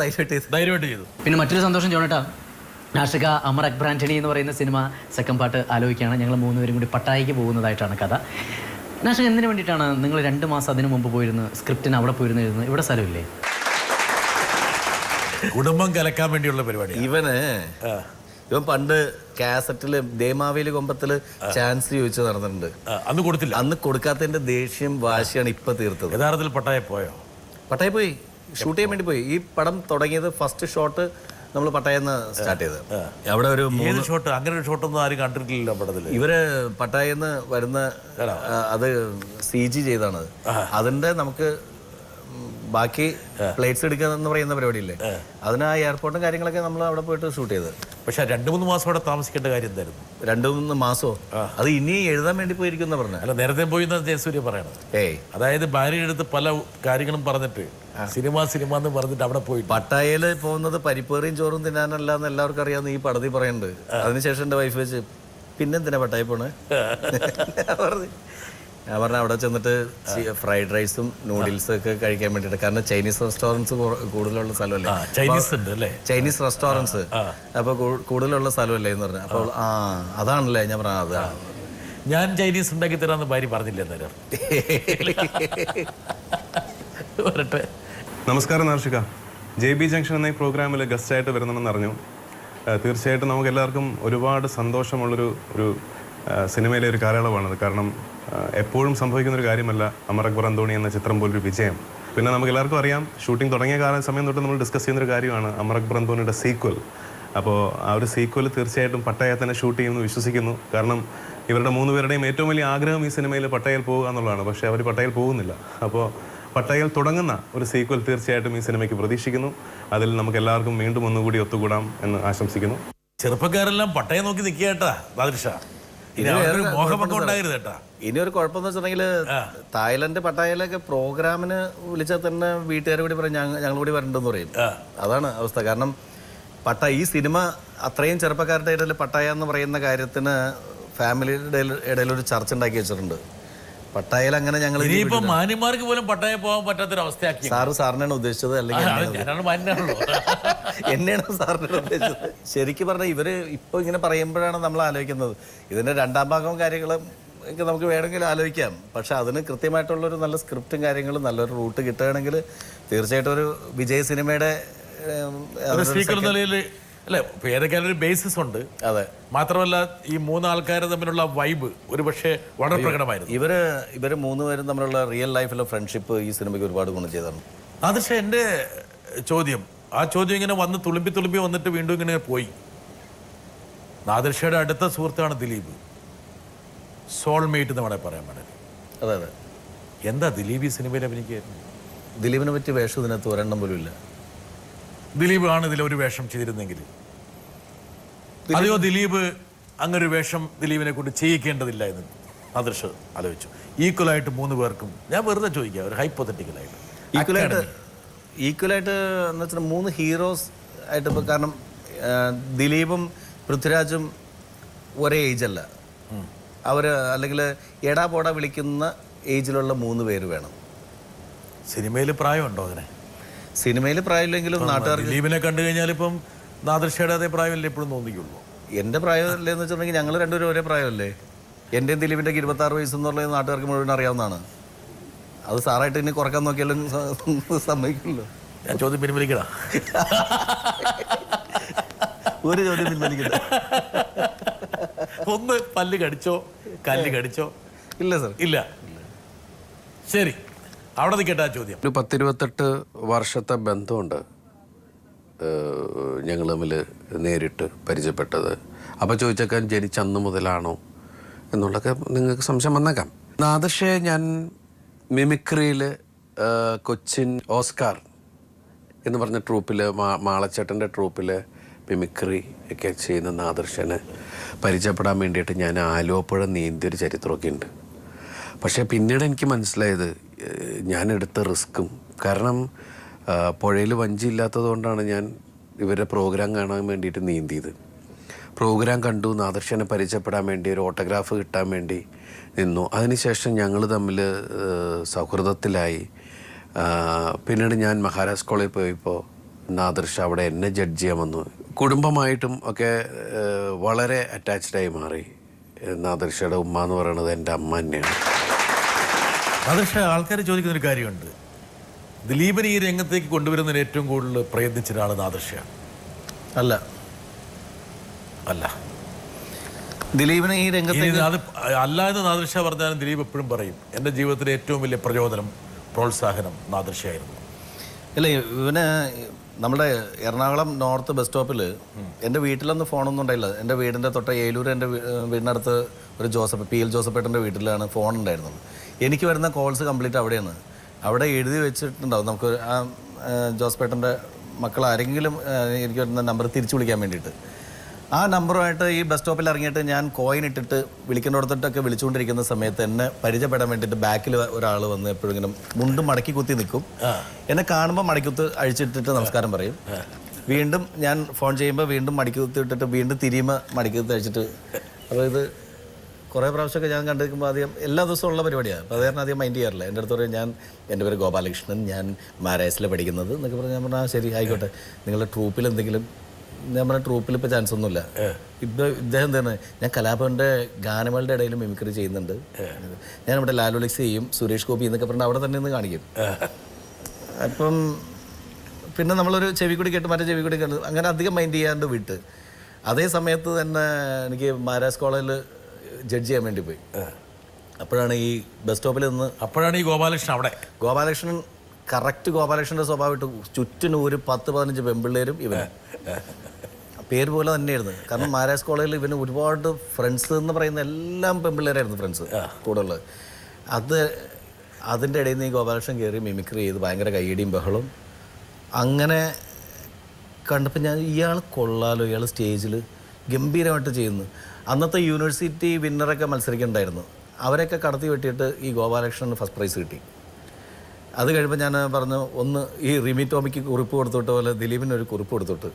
ധൈര്യമായിട്ട് ചെയ്തു. പിന്നെ മറ്റൊരു സന്തോഷം ജോണേട്ടാ, നാഷിക അമർ അക്ബർ ആന്റണി എന്ന് പറയുന്ന സിനിമ സെക്കൻഡ് പാർട്ട് ആലോചിക്കുകയാണ്. ഞങ്ങൾ 3 പേരും കൂടി പട്ടായിക്ക് പോകുന്നതായിട്ടാണ് കഥ. നാഷിക എന്തിനു വേണ്ടിയിട്ടാണ് നിങ്ങൾ 2 മാസം അതിനു മുമ്പ് പോയിരുന്നത്? സ്ക്രിപ്റ്റിന് അവിടെ പോയിരുന്നിരുന്നു, ഇവിടെ സ്ഥലമില്ലേ? കുടുംബം കലക്കാൻ വേണ്ടിയുള്ള പരിപാടി. ഇവൻ പണ്ട് കാസറ്റിൽ ദേമാവേലി കൊമ്പത്തിൽ ചാൻസ് ചോദിച്ചു നടന്നിട്ടുണ്ട്. അന്ന് കൊടുത്തില്ല. അന്ന് കൊടുക്കാത്തതിന്റെ ദേഷ്യം വാശിയാണ് ഇപ്പൊ തീർത്തത്. യഥാർത്ഥത്തിൽ പട്ടായ പോയോ? പട്ടായ പോയി, ഷൂട്ട് ചെയ്യാൻ വേണ്ടി പോയി. ഈ പടം തുടങ്ങിയത് ഫസ്റ്റ് ഷോട്ട് നമ്മൾ പട്ടായെന്ന് സ്റ്റാർട്ട് ചെയ്തത്. അവിടെ ഒരു ഏത് ഷോട്ട്? അങ്ങനെ ഒരു ഷോട്ടൊന്നും ആരും കണ്ടിട്ടില്ലല്ലോ പടത്തില്. ഇവര് പട്ടായെന്ന് വരുന്ന അത് CG ചെയ്താണ്. അതിന്റെ നമുക്ക് ബാക്കി പ്ലേറ്റ്സ് എടുക്കുക എന്ന് പറയുന്ന പരിപാടിയില്ലേ, അതിന് ആ എയർപോർട്ടും കാര്യങ്ങളൊക്കെ നമ്മൾ അവിടെ പോയിട്ട് ഷൂട്ട് ചെയ്തത്. പക്ഷെ 2-3 മാസം അവിടെ താമസിക്കേണ്ട കാര്യം എന്തായിരുന്നു? 2-3 മാസമോ? അത് ഇനി എഴുതാൻ വേണ്ടി പോയിരിക്കുന്ന പറഞ്ഞ. അല്ല, നേരത്തെ പോയി ജയസൂര്യ പറയണത്. അതായത് ഭാര്യയുടെ അടുത്ത് പല കാര്യങ്ങളും പറഞ്ഞിട്ട് സിനിമ എന്ന് പറഞ്ഞിട്ട് അവിടെ പോയി. പട്ടായയിൽ പോകുന്നത് പരിപ്പേറിയും ചോറും തിന്നാനല്ല എന്ന് എല്ലാവർക്കും അറിയാമെന്ന് ഈ പടത്തിൽ പറയുന്നുണ്ട്. അതിനുശേഷം എൻ്റെ വൈഫ് വെച്ച് പിന്നെന്തിനാ പട്ടായ പോണേ? ഞാൻ പറഞ്ഞ അവിടെ ചെന്നിട്ട് ഫ്രൈഡ് റൈസും നൂഡിൽസും ഒക്കെ കഴിക്കാൻ വേണ്ടിയിട്ട്. കാരണം ചൈനീസ് റെസ്റ്റോറൻറ്റ്സ് കൂടുതലുള്ള സ്ഥലമല്ലേ, ചൈനീസ് റെസ്റ്റോറൻറ്റ്സ് അപ്പോൾ കൂടുതലുള്ള സ്ഥലമല്ലേ എന്ന് പറഞ്ഞു. അപ്പോൾ അതാണല്ലേ ഞാൻ പറഞ്ഞ. അതാണ് ഞാൻ ചൈനീസ് ഉണ്ടാക്കി തരാമെന്ന് ഭാര്യ പറഞ്ഞില്ലേ നേരം. വരട്ടെ. നമസ്കാരം നാർഷിക. JB ജംഗ്ഷൻ എന്ന ഈ പ്രോഗ്രാമിൽ ഗസ്റ്റായിട്ട് വരുന്നുണ്ടെന്ന് അറിഞ്ഞു. തീർച്ചയായിട്ടും നമുക്ക് എല്ലാവർക്കും ഒരുപാട് സന്തോഷമുള്ളൊരു സിനിമയിലെ ഒരു കാലയളവാണത്. കാരണം എപ്പോഴും സംഭവിക്കുന്നൊരു കാര്യമല്ല അമർ അക്ബർ അന്തോണി എന്ന ചിത്രം പോലൊരു വിജയം. പിന്നെ നമുക്ക് എല്ലാവർക്കും അറിയാം, ഷൂട്ടിംഗ് തുടങ്ങിയ സമയം തൊട്ട് നമ്മൾ ഡിസ്കസ് ചെയ്യുന്നൊരു കാര്യമാണ് അമർ അക്ബർ അന്തോണിയുടെ സീക്വൽ. അപ്പോൾ ആ ഒരു സീക്വൽ തീർച്ചയായിട്ടും പട്ടായയിൽ തന്നെ ഷൂട്ട് ചെയ്യുമെന്ന് വിശ്വസിക്കുന്നു. കാരണം ഇവരുടെ 3 പേരുടെയും ഏറ്റവും വലിയ ആഗ്രഹം ഈ സിനിമയിൽ പട്ടായയിൽ പോകുക എന്നുള്ളതാണ്. പക്ഷേ അവർ പട്ടായയിൽ പോകുന്നില്ല. അപ്പോൾ പട്ടായയിൽ തുടങ്ങുന്ന ഒരു സീക്വൽ തീർച്ചയായിട്ടും ഈ സിനിമയ്ക്ക് പ്രതീക്ഷിക്കുന്നു. അതിൽ നമുക്ക് എല്ലാവർക്കും വീണ്ടും ഒന്നുകൂടി ഒത്തുകൂടാം എന്ന് ആശംസിക്കുന്നു. ചെറുപ്പക്കാരെല്ലാം പട്ടയം നോക്കി നിൽക്കേട്ടാ നാദിർഷ. ഇനി ഒരു കുഴപ്പമെന്ന് വെച്ചിട്ടുണ്ടെങ്കിൽ തായ്ലൻഡ് പട്ടായയിലൊക്കെ പ്രോഗ്രാമിന് വിളിച്ചാൽ തന്നെ വീട്ടുകാർ കൂടി പറയും ഞങ്ങൾ കൂടി വരണ്ടെന്ന് പറയും. അതാണ് അവസ്ഥ. കാരണം ഈ സിനിമ അത്രയും ചെറുപ്പക്കാരുടെ ഇടയിൽ പട്ടായ എന്ന് പറയുന്ന കാര്യത്തിന് ഫാമിലിയുടെ ഇടയിൽ ഒരു ചർച്ച ഉണ്ടാക്കി വെച്ചിട്ടുണ്ട്. പട്ടായയിൽ അങ്ങനെ ഞങ്ങൾ മാന്യന്മാർക്ക് പോലും പട്ടായ പോകാൻ പറ്റാത്തൊരവസ്ഥയാക്കി. സാറിനാണ് ഉദ്ദേശിച്ചത് അല്ലെങ്കിൽ എന്നെയാണ് സാറിനോട് ഉദ്ദേശിച്ചത്? ശരിക്കും പറഞ്ഞാൽ ഇവര് ഇപ്പൊ ഇങ്ങനെ പറയുമ്പോഴാണ് നമ്മൾ ആലോചിക്കുന്നത്. ഇതിന്റെ 2ാം ഭാഗവും കാര്യങ്ങളും ഒക്കെ നമുക്ക് വേണമെങ്കിൽ ആലോചിക്കാം. പക്ഷെ അതിന് കൃത്യമായിട്ടുള്ളൊരു നല്ല സ്ക്രിപ്റ്റും കാര്യങ്ങളും നല്ലൊരു റൂട്ട് കിട്ടുകയാണെങ്കിൽ തീർച്ചയായിട്ടും ഒരു വിജയ് സിനിമയുടെ അല്ലെ ഏതൊക്കെയാലും ഒരു ബേസിസ് ഉണ്ട്. അതെ, മാത്രമല്ല ഈ 3 ആൾക്കാർ തമ്മിലുള്ള വൈബ് ഒരു പക്ഷേ വളരെ പ്രകടമായിരുന്നു. ഇവര് 3 പേരും തമ്മിലുള്ള റിയൽ ലൈഫിലെ ഫ്രണ്ട്ഷിപ്പ് ഈ സിനിമയ്ക്ക് ഒരുപാട് ഗുണം ചെയ്താണ്. അത് പക്ഷേ എൻ്റെ ചോദ്യം ഇങ്ങനെ വന്ന് തുളുമ്പി വന്നിട്ട് വീണ്ടും ഇങ്ങനെ പോയി. നാദിർഷയുടെ അടുത്ത സുഹൃത്താണ് ദിലീപ്, സോൾമേറ്റ് എന്ന് വേണേൽ പറയാൻ വേണ്ടി. അതെ. എന്താ ദിലീപ് ഈ സിനിമയിൽ അഭിനയിക്കായിരുന്നു? ദിലീപിനെ പറ്റിയ വേഷം ഇതിനകത്ത് ഒരെണ്ണം പോലും ഇല്ല. ദിലീപ് ആണ് ഇതിൽ ഒരു വേഷം ചെയ്തിരുന്നെങ്കിൽ, അതെയോ ദിലീപ് അങ്ങനൊരു വേഷം ദിലീപിനെ കൊണ്ട് ചെയ്യിക്കേണ്ടതില്ല എന്ന് നാദിർഷ ആലോചിച്ചു. ഈക്വലായിട്ട് 3 പേർക്കും, ഞാൻ വെറുതെ ചോദിക്കാം, ഒരു ഹൈപ്പോത്തറ്റിക്കലായിട്ട് ഈക്വലായിട്ട് എന്ന് വെച്ചാൽ 3 ഹീറോസ് ആയിട്ട്. ഇപ്പോൾ കാരണം ദിലീപും പൃഥ്വിരാജും ഒരേ ഏജല്ല. അവർ അല്ലെങ്കിൽ എടാ പോടാ വിളിക്കുന്ന ഏജിലുള്ള 3 പേര് വേണം. സിനിമയിൽ പ്രായമുണ്ടോ അങ്ങനെ? സിനിമയിൽ പ്രായമില്ലെങ്കിലും നാട്ടുകാർ ദിലീപിനെ കണ്ടു കഴിഞ്ഞാൽ ഇപ്പം നാദിർഷയുടെ അതേ പ്രായമല്ലേ എപ്പോഴും തോന്നിക്കുള്ളൂ. എൻ്റെ പ്രായമല്ലേ എന്ന് വെച്ചിട്ടുണ്ടെങ്കിൽ ഞങ്ങൾ രണ്ടുപേരും ഒരേ പ്രായമല്ലേ. എൻ്റെയും ദിലീപിൻ്റെ 26 വയസ്സെന്നുള്ളത് നാട്ടുകാർക്ക് മുഴുവൻ അറിയാവുന്നതാണ്. അത് സാറായിട്ട് ഇനി കുറക്കാൻ നോക്കിയാലും സമ്മതിക്കുമല്ലോ. ഞാൻ ചോദ്യം പിൻവലിക്കടാ. ഒരു ചോദ്യം പിൻവലിക്കണ്ട. ഒന്ന് പല്ല് കടിച്ചോ കല്ല് കടിച്ചോ? ഇല്ല സർ, ഇല്ല. ശരി, അവിടെ നിൽക്കട്ടെ ആ ചോദ്യം. ഒരു 10-28 വർഷത്തെ ബന്ധമുണ്ട് ഞങ്ങൾ തമ്മിൽ നേരിട്ട് പരിചയപ്പെട്ടത്. അപ്പോൾ ചോദിച്ചേക്കാൻ ജനിച്ച അന്ന് മുതലാണോ എന്നുള്ളതൊക്കെ നിങ്ങൾക്ക് സംശയം വന്നേക്കാം. നാദിർഷയെ ഞാൻ മിമിക്രിയിൽ കൊച്ചിൻ ഓസ്കാർ എന്ന് പറഞ്ഞ ട്രൂപ്പിൽ, മാളച്ചേട്ടൻ്റെ ട്രൂപ്പിൽ മിമിക്രി ഒക്കെ ചെയ്യുന്ന നാദിർഷനെ പരിചയപ്പെടാൻ വേണ്ടിയിട്ട് ഞാൻ ആലുവപ്പുഴ നീന്തിയൊരു ചരിത്രമൊക്കെ ഉണ്ട്. പക്ഷേ പിന്നീട് എനിക്ക് മനസ്സിലായത് ഞാൻ എടുത്ത റിസ്ക്കും, കാരണം പുഴയിൽ വഞ്ചി ഇല്ലാത്തത് കൊണ്ടാണ് ഞാൻ ഇവരുടെ പ്രോഗ്രാം കാണാൻ വേണ്ടിയിട്ട് നീന്തിയത്. പ്രോഗ്രാം കണ്ടു, നാദിർഷനെ പരിചയപ്പെടാൻ വേണ്ടി, ഒരു ഓട്ടോഗ്രാഫ് കിട്ടാൻ വേണ്ടി നിന്നു. അതിനുശേഷം ഞങ്ങൾ തമ്മിൽ സൗഹൃദത്തിലായി. പിന്നീട് ഞാൻ മഹാരാജ് കോളേജിൽ പോയപ്പോൾ നാദിർഷ അവിടെ എന്നെ ജഡ്ജ് ചെയ്യാൻ വന്നു. കുടുംബമായിട്ടും ഒക്കെ വളരെ അറ്റാച്ച്ഡായി മാറി. നാദിർഷയുടെ ഉമ്മ എന്ന് പറയുന്നത് എൻ്റെ അമ്മ തന്നെയാണ്. നാദിർഷ, ആൾക്കാർ ചോദിക്കുന്നൊരു കാര്യമുണ്ട്, ദിലീപിനെ ഈ രംഗത്തേക്ക് കൊണ്ടുവരുന്നതിന് ഏറ്റവും കൂടുതൽ പ്രയത്നിച്ച ഒരാൾ നാദിർഷയാണ്. അല്ല, ദിലീപിനെ ഈ രംഗത്തേക്ക് അല്ല എന്ന് നാദിർഷ പറഞ്ഞാലും ദിലീപ് എപ്പോഴും പറയും എൻ്റെ ജീവിതത്തിലെ ഏറ്റവും വലിയ പ്രചോദനം, പ്രോത്സാഹനം നാദിർഷയായിരുന്നു. അല്ല, ഇവന് നമ്മുടെ എറണാകുളം നോർത്ത് ബസ് സ്റ്റോപ്പിൽ എൻ്റെ വീട്ടിലൊന്നും ഫോണൊന്നും ഉണ്ടായില്ല. എൻ്റെ വീടിൻ്റെ തൊട്ട് ഏലൂർ എൻ്റെ വീടിനടുത്ത് ഒരു PL ജോസഫേട്ടൻ്റെ വീട്ടിലാണ് ഫോൺ ഉണ്ടായിരുന്നത്. എനിക്ക് വരുന്ന കോൾസ് കംപ്ലീറ്റ് അവിടെയാണ്. അവിടെ എഴുതി വെച്ചിട്ടുണ്ടാവും നമുക്ക് ആ ജോസഫേട്ടൻ്റെ മക്കൾ ആരെങ്കിലും എനിക്ക് വരുന്ന നമ്പർ തിരിച്ചു വിളിക്കാൻ വേണ്ടിയിട്ട്. ആ നമ്പറുമായിട്ട് ഈ ബസ് സ്റ്റോപ്പിൽ ഇറങ്ങിയിട്ട് ഞാൻ കോയിൻ ഇട്ടിട്ട് വിളിക്കുന്നിടത്തൊക്കെ വിളിച്ചുകൊണ്ടിരിക്കുന്ന സമയത്ത് എന്നെ പരിചയപ്പെടാൻ വേണ്ടിയിട്ട് ബാക്കിൽ ഒരാൾ വന്ന് എപ്പോഴും ഇങ്ങനെ മുണ്ട് മടക്കി കുത്തി നിൽക്കും. എന്നെ കാണുമ്പോൾ മടക്കുത്ത് അഴിച്ചിട്ടിട്ട് നമസ്കാരം പറയും. വീണ്ടും ഞാൻ ഫോൺ ചെയ്യുമ്പോൾ വീണ്ടും മടക്കുത്തി ഇട്ടിട്ട് വീണ്ടും തിരിയുമ്പോൾ മടക്കുത്തി അഴിച്ചിട്ട്. അപ്പോൾ ഇത് കുറേ പ്രാവശ്യമൊക്കെ ഞാൻ കണ്ടിരിക്കുമ്പോൾ അധികം എല്ലാ ദിവസവും ഉള്ള പരിപാടിയാണ്. അപ്പോൾ അത് കാരണം അധികം മൈൻഡ് ചെയ്യാറില്ല. എൻ്റെ അടുത്ത് പറയും എൻ്റെ പേര് ഗോപാലകൃഷ്ണൻ, ഞാൻ മാരായസിൽ പഠിക്കുന്നത് എന്നൊക്കെ പറഞ്ഞ് ഞാൻ പറഞ്ഞാൽ ശരി ആയിക്കോട്ടെ, നിങ്ങളുടെ ട്രൂപ്പിൽ എന്തെങ്കിലും. ഞാൻ പറഞ്ഞ ട്രൂപ്പിൽ ഇപ്പോൾ ചാൻസ് ഒന്നുമില്ല. ഇദ്ദേഹം എന്താണ്, ഞാൻ കലാഭവൻ്റെ ഗാനമേളയുടെ ഇടയിൽ മിമിക്രി ചെയ്യുന്നുണ്ട്. ഞാനിവിടെ ലാലോലിക്സ് ചെയ്യും, സുരേഷ് ഗോപി എന്നൊക്കെ പറഞ്ഞാൽ അവിടെ തന്നെ നിന്ന് കാണിക്കും. അപ്പം പിന്നെ നമ്മളൊരു ചെവിക്കുടി കേട്ട് മറ്റേ ചെവിക്കുടി കേട്ട് അങ്ങനെ അധികം മൈൻഡ് ചെയ്യാണ്ട് വിട്ട്. അതേ സമയത്ത് തന്നെ എനിക്ക് മാരാസ് കോളേജിൽ ജഡ്ജ് ചെയ്യാൻ വേണ്ടി പോയി. അപ്പോഴാണ് ഈ ബസ് സ്റ്റോപ്പിൽ നിന്ന് അപ്പോഴാണ് ഈ ഗോപാലകൃഷ്ണൻ അവിടെ. ഗോപാലകൃഷ്ണൻ കറക്റ്റ് ഗോപാലകൃഷ്ണൻ്റെ സ്വഭാവം ഇട്ട് ചുറ്റിനും ഒരു 10-15 പെൺപിള്ളേരും ഇവന് പേര് പോലെ തന്നെയായിരുന്നു. കാരണം മാരാസ് കോളേജിൽ ഇവന് ഒരുപാട് ഫ്രണ്ട്സ് എന്ന് പറയുന്ന എല്ലാം പെൺപിള്ളേരായിരുന്നു ഫ്രണ്ട്സ് കൂടെ ഉള്ളത്. അതിൻ്റെ ഇടയിൽ നിന്ന് ഈ ഗോപാലകൃഷ്ണൻ കയറി മിമിക്രി ചെയ്ത് ഭയങ്കര കയ്യടിയും ബഹളവും. അങ്ങനെ കണ്ടപ്പോൾ ഞാൻ ഇയാൾ കൊള്ളാലോ, ഇയാൾ സ്റ്റേജിൽ ഗംഭീരമായിട്ട് ചെയ്യുന്നു. അന്നത്തെ യൂണിവേഴ്സിറ്റി വിന്നറൊക്കെ മത്സരിക്കുന്നുണ്ടായിരുന്നു. അവരൊക്കെ കടത്തി വെട്ടിയിട്ട് ഈ ഗോപാലകൃഷ്ണന് ഫസ്റ്റ് പ്രൈസ് കിട്ടി. അത് കഴിയുമ്പോൾ ഞാൻ പറഞ്ഞു, ഒന്ന് ഈ റിമി ടോമിക്ക് കുറിപ്പ് കൊടുത്തോട്ട് പോലെ ദിലീപിന് ഒരു കുറിപ്പ് കൊടുത്തോട്ട്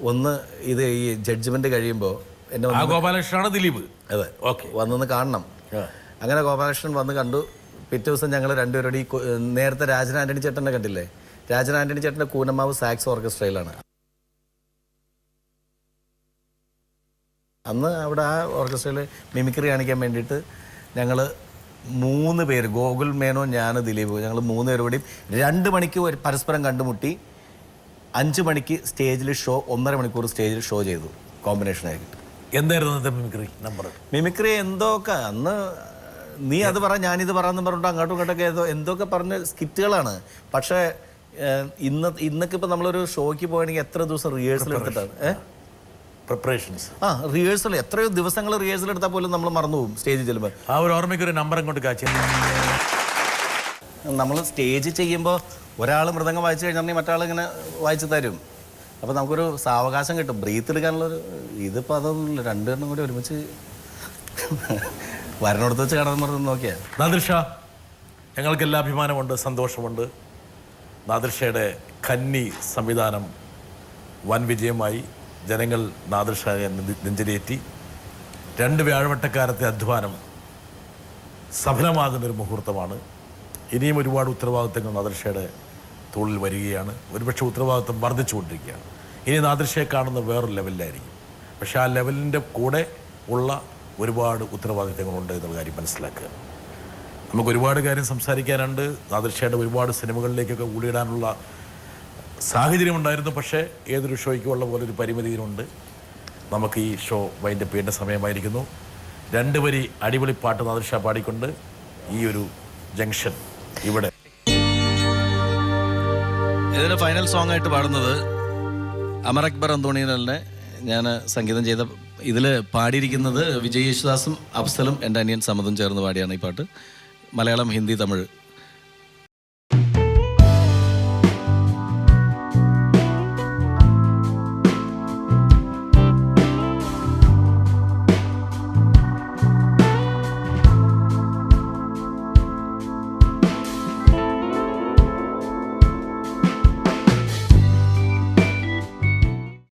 ഒന്ന് ഇത് ഈ ജഡ്ജ്മെൻറ്റ് കഴിയുമ്പോൾ എന്നെ ഗോപാലകൃഷ്ണനാണ് ദിലീപ്. അതെ, ഓക്കെ, വന്നൊന്ന് കാണണം. അങ്ങനെ ഗോപാലകൃഷ്ണൻ വന്ന് കണ്ടു. പിറ്റേ ദിവസം ഞങ്ങൾ രണ്ടുപേരോട് ഈ നേരത്തെ രാജൻ ആൻ്റണി ചേട്ടനെ കണ്ടില്ലേ, രാജൻ ആൻ്റണി ചേട്ടൻ്റെ കൂനമാവ് സാക്സ് ഓർക്കസ്ട്രയിലാണ്. അന്ന് അവിടെ ആ ഓർക്കസ്ട്രയിൽ മിമിക്രി കാണിക്കാൻ വേണ്ടിയിട്ട് ഞങ്ങൾ 3 പേര്, ഗോകുൽ മേനോ, ഞാൻ, ദിലീപ്, ഞങ്ങൾ 3 പേര് കൂടി 2 മണിക്ക് പരസ്പരം കണ്ടുമുട്ടി. 5 മണിക്ക് സ്റ്റേജിൽ ഷോ, 1.5 മണിക്കൂർ സ്റ്റേജിൽ ഷോ ചെയ്തു കോമ്പിനേഷനായിട്ട്. എന്തായിരുന്നു മിമിക്രി നമ്പർ? മിമിക്രി എന്തൊക്കെ അന്ന് നീ അത് പറ ഞാനിത് പറയാമെന്ന് പറഞ്ഞിട്ട് അങ്ങോട്ടും ഇങ്ങോട്ടൊക്കെ എന്തൊക്കെ പറഞ്ഞ സ്കിറ്റുകളാണ്. പക്ഷേ ഇന്നൊക്കെ ഇപ്പം നമ്മളൊരു ഷോയ്ക്ക് പോകണമെങ്കിൽ എത്ര ദിവസം റിഹേഴ്സൽ എടുത്തിട്ടാണ് പ്രിപ്പറേഷൻസ്. റിഹേഴ്സൽ എത്രയോ ദിവസങ്ങൾ റിഹേഴ്സൽ എടുത്താൽ പോലും നമ്മൾ മറന്നു പോകും സ്റ്റേജിൽ ചെല്ലുമ്പോൾ. ആ ഒരു ഓർമ്മയ്ക്ക് ഒരു നമ്പർ അങ്ങോട്ട് കാച്ചി. നമ്മൾ സ്റ്റേജ് ചെയ്യുമ്പോൾ ഒരാൾ മൃദംഗം വായിച്ചു കഴിഞ്ഞാൽ മറ്റാൾ ഇങ്ങനെ വായിച്ചു തരും. അപ്പോൾ നമുക്കൊരു സാവകാശം കിട്ടും, ബ്രീത്ത് എടുക്കാനുള്ളൊരു. ഇതിപ്പോൾ അതൊന്നുമില്ല, 2 പേരും കൂടി ഒരുമിച്ച് വരനോടത്ത് വെച്ച് കടന്നു പറഞ്ഞ് നോക്കിയാൽ. നാദിർഷ, ഞങ്ങൾക്കെല്ലാം അഭിമാനമുണ്ട്, സന്തോഷമുണ്ട്. നാദിർഷയുടെ കന്നി സംവിധാനം വൻ വിജയമായി. ജനങ്ങൾ നാദിർഷയെ നെഞ്ചിലേറ്റി. 2 വ്യാഴവട്ടക്കാലത്തെ അധ്വാനം സഫലമാകുന്നൊരു മുഹൂർത്തമാണ്. ഇനിയും ഒരുപാട് ഉത്തരവാദിത്തങ്ങൾ നാദിർഷയുടെ തോളിൽ വരികയാണ്. ഒരുപക്ഷെ ഉത്തരവാദിത്തം വർദ്ധിച്ചുകൊണ്ടിരിക്കുകയാണ്. ഇനി നാദിർഷയെ കാണുന്ന വേറൊരു ലെവലിലായിരിക്കും. പക്ഷേ ആ ലെവലിൻ്റെ കൂടെ ഉള്ള ഒരുപാട് ഉത്തരവാദിത്തങ്ങളുണ്ട് എന്നുള്ള കാര്യം മനസ്സിലാക്കുക. നമുക്ക് ഒരുപാട് കാര്യം സംസാരിക്കാനുണ്ട്. നാദിർഷയുടെ ഒരുപാട് സിനിമകളിലേക്കൊക്കെ ഊടിയിടാനുള്ള സാഹചര്യമുണ്ടായിരുന്നു. പക്ഷേ ഏതൊരു ഷോയ്ക്കും ഉള്ള പോലെ ഒരു പരിമിതിയിലുണ്ട്. നമുക്ക് ഈ ഷോ വൈൻഡപ്പ് ചെയ്യേണ്ട സമയമായിരിക്കുന്നു. 2 വരി അടിപൊളി പാട്ട് നാദിർഷ പാടിക്കൊണ്ട് ഈ ഒരു ജംഗ്ഷൻ ഇവിടെ. ഇതിൻ്റെ ഫൈനൽ സോങ് ആയിട്ട് പാടുന്നത് അമർ അക്ബർ അന്തോണിനെ ഞാൻ സംഗീതം ചെയ്ത. ഇതിൽ പാടിയിരിക്കുന്നത് വിജയ് യേശുദാസും അഫ്സലും എൻ്റെ അനിയൻ സമതും ചേർന്ന് പാടിയാണ് ഈ പാട്ട്. മലയാളം, ഹിന്ദി, തമിഴ്